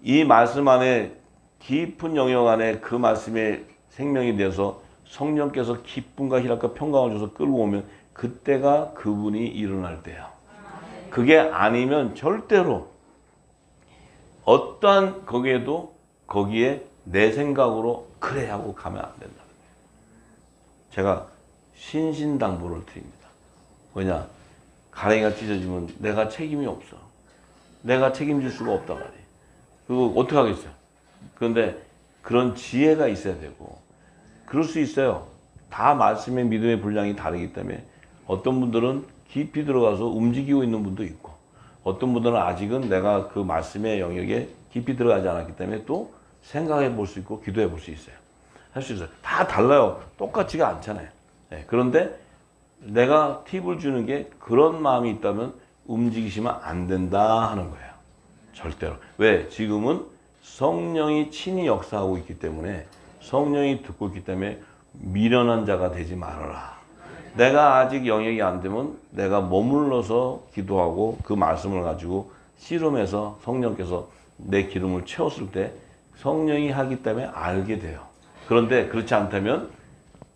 이 말씀 안에 깊은 영역 안에 그 말씀의 생명이 되어서 성령께서 기쁨과 희락과 평강을 줘서 끌고 오면 그때가 그분이 일어날 때예요. 그게 아니면 절대로 어떠한 거기에 내 생각으로 그래 하고 가면 안 된다. 제가 신신당부를 드립니다. 왜냐? 가랭이가 찢어지면 내가 책임이 없어. 내가 책임질 수가 없다 말이에요. 그거 어떻게 하겠어요? 그런데 그런 지혜가 있어야 되고 그럴 수 있어요. 다 말씀의 믿음의 분량이 다르기 때문에 어떤 분들은 깊이 들어가서 움직이고 있는 분도 있고 어떤 분들은 아직은 내가 그 말씀의 영역에 깊이 들어가지 않았기 때문에 또 생각해 볼 수 있고 기도해 볼 수 있어요. 할 수 있어요. 다 달라요. 똑같지가 않잖아요. 네, 그런데 내가 팁을 주는 게 그런 마음이 있다면 움직이시면 안 된다 하는 거예요. 절대로. 왜? 지금은 성령이 친히 역사하고 있기 때문에 성령이 듣고 있기 때문에 미련한 자가 되지 말아라. 내가 아직 영역이 안 되면 내가 머물러서 기도하고 그 말씀을 가지고 씨름해서 성령께서 내 기름을 채웠을 때 성령이 하기 때문에 알게 돼요. 그런데 그렇지 않다면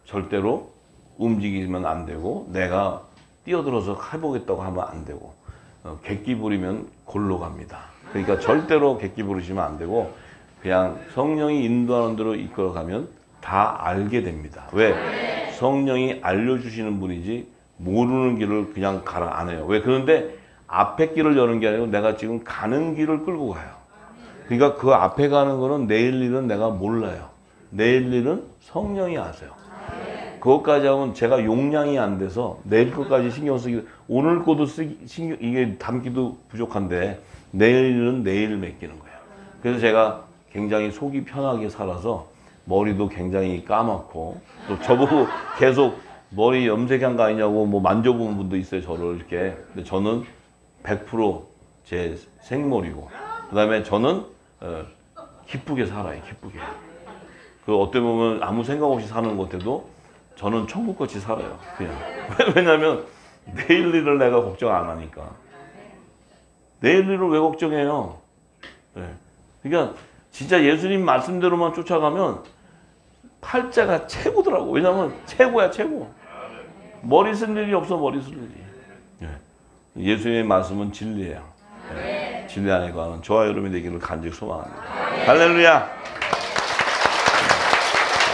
절대로 움직이면 안 되고 내가 뛰어들어서 해보겠다고 하면 안 되고 객기 부리면 골로 갑니다. 그러니까 절대로 객기 부르시면 안 되고 그냥 성령이 인도하는 대로 이끌어가면 다 알게 됩니다. 왜? 성령이 알려주시는 분이지 모르는 길을 그냥 가라 안 해요. 왜? 그런데 앞에 길을 여는 게 아니고 내가 지금 가는 길을 끌고 가요. 그러니까 그 앞에 가는 거는 내일 일은 내가 몰라요. 내일 일은 성령이 아세요. 그것까지 하면 제가 용량이 안 돼서 내일 것까지 신경 쓰기 오늘 것도 이게 담기도 부족한데 내일 일은 내일 맡기는 거예요. 그래서 제가 굉장히 속이 편하게 살아서 머리도 굉장히 까맣고 또 저보고 계속 머리 염색한 거 아니냐고 뭐 만져본 분도 있어요. 저를 이렇게. 근데 저는 100% 제 생머리고 그다음에 저는 기쁘게 살아요. 기쁘게. 그 어떻게 보면 아무 생각 없이 사는 것 같아도 저는 천국같이 살아요. 그냥. 왜냐면 내일 일을 내가 걱정 안 하니까. 내일 일을 왜 걱정해요? 네. 그러니까 진짜 예수님 말씀대로만 쫓아가면 팔자가 최고더라고. 왜냐면 최고야 최고. 머리 쓸 일이 없어. 머리 쓸 일이. 네. 예수님의 말씀은 진리예요. 네. 진리 안에 관한 저와 여러분이 되기를 간절히 소망합니다. 할렐루야.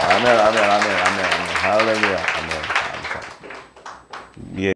아멘, 아멘, 아멘, 아멘, 아멘. 할렐루야. 아멘. 감사합니다.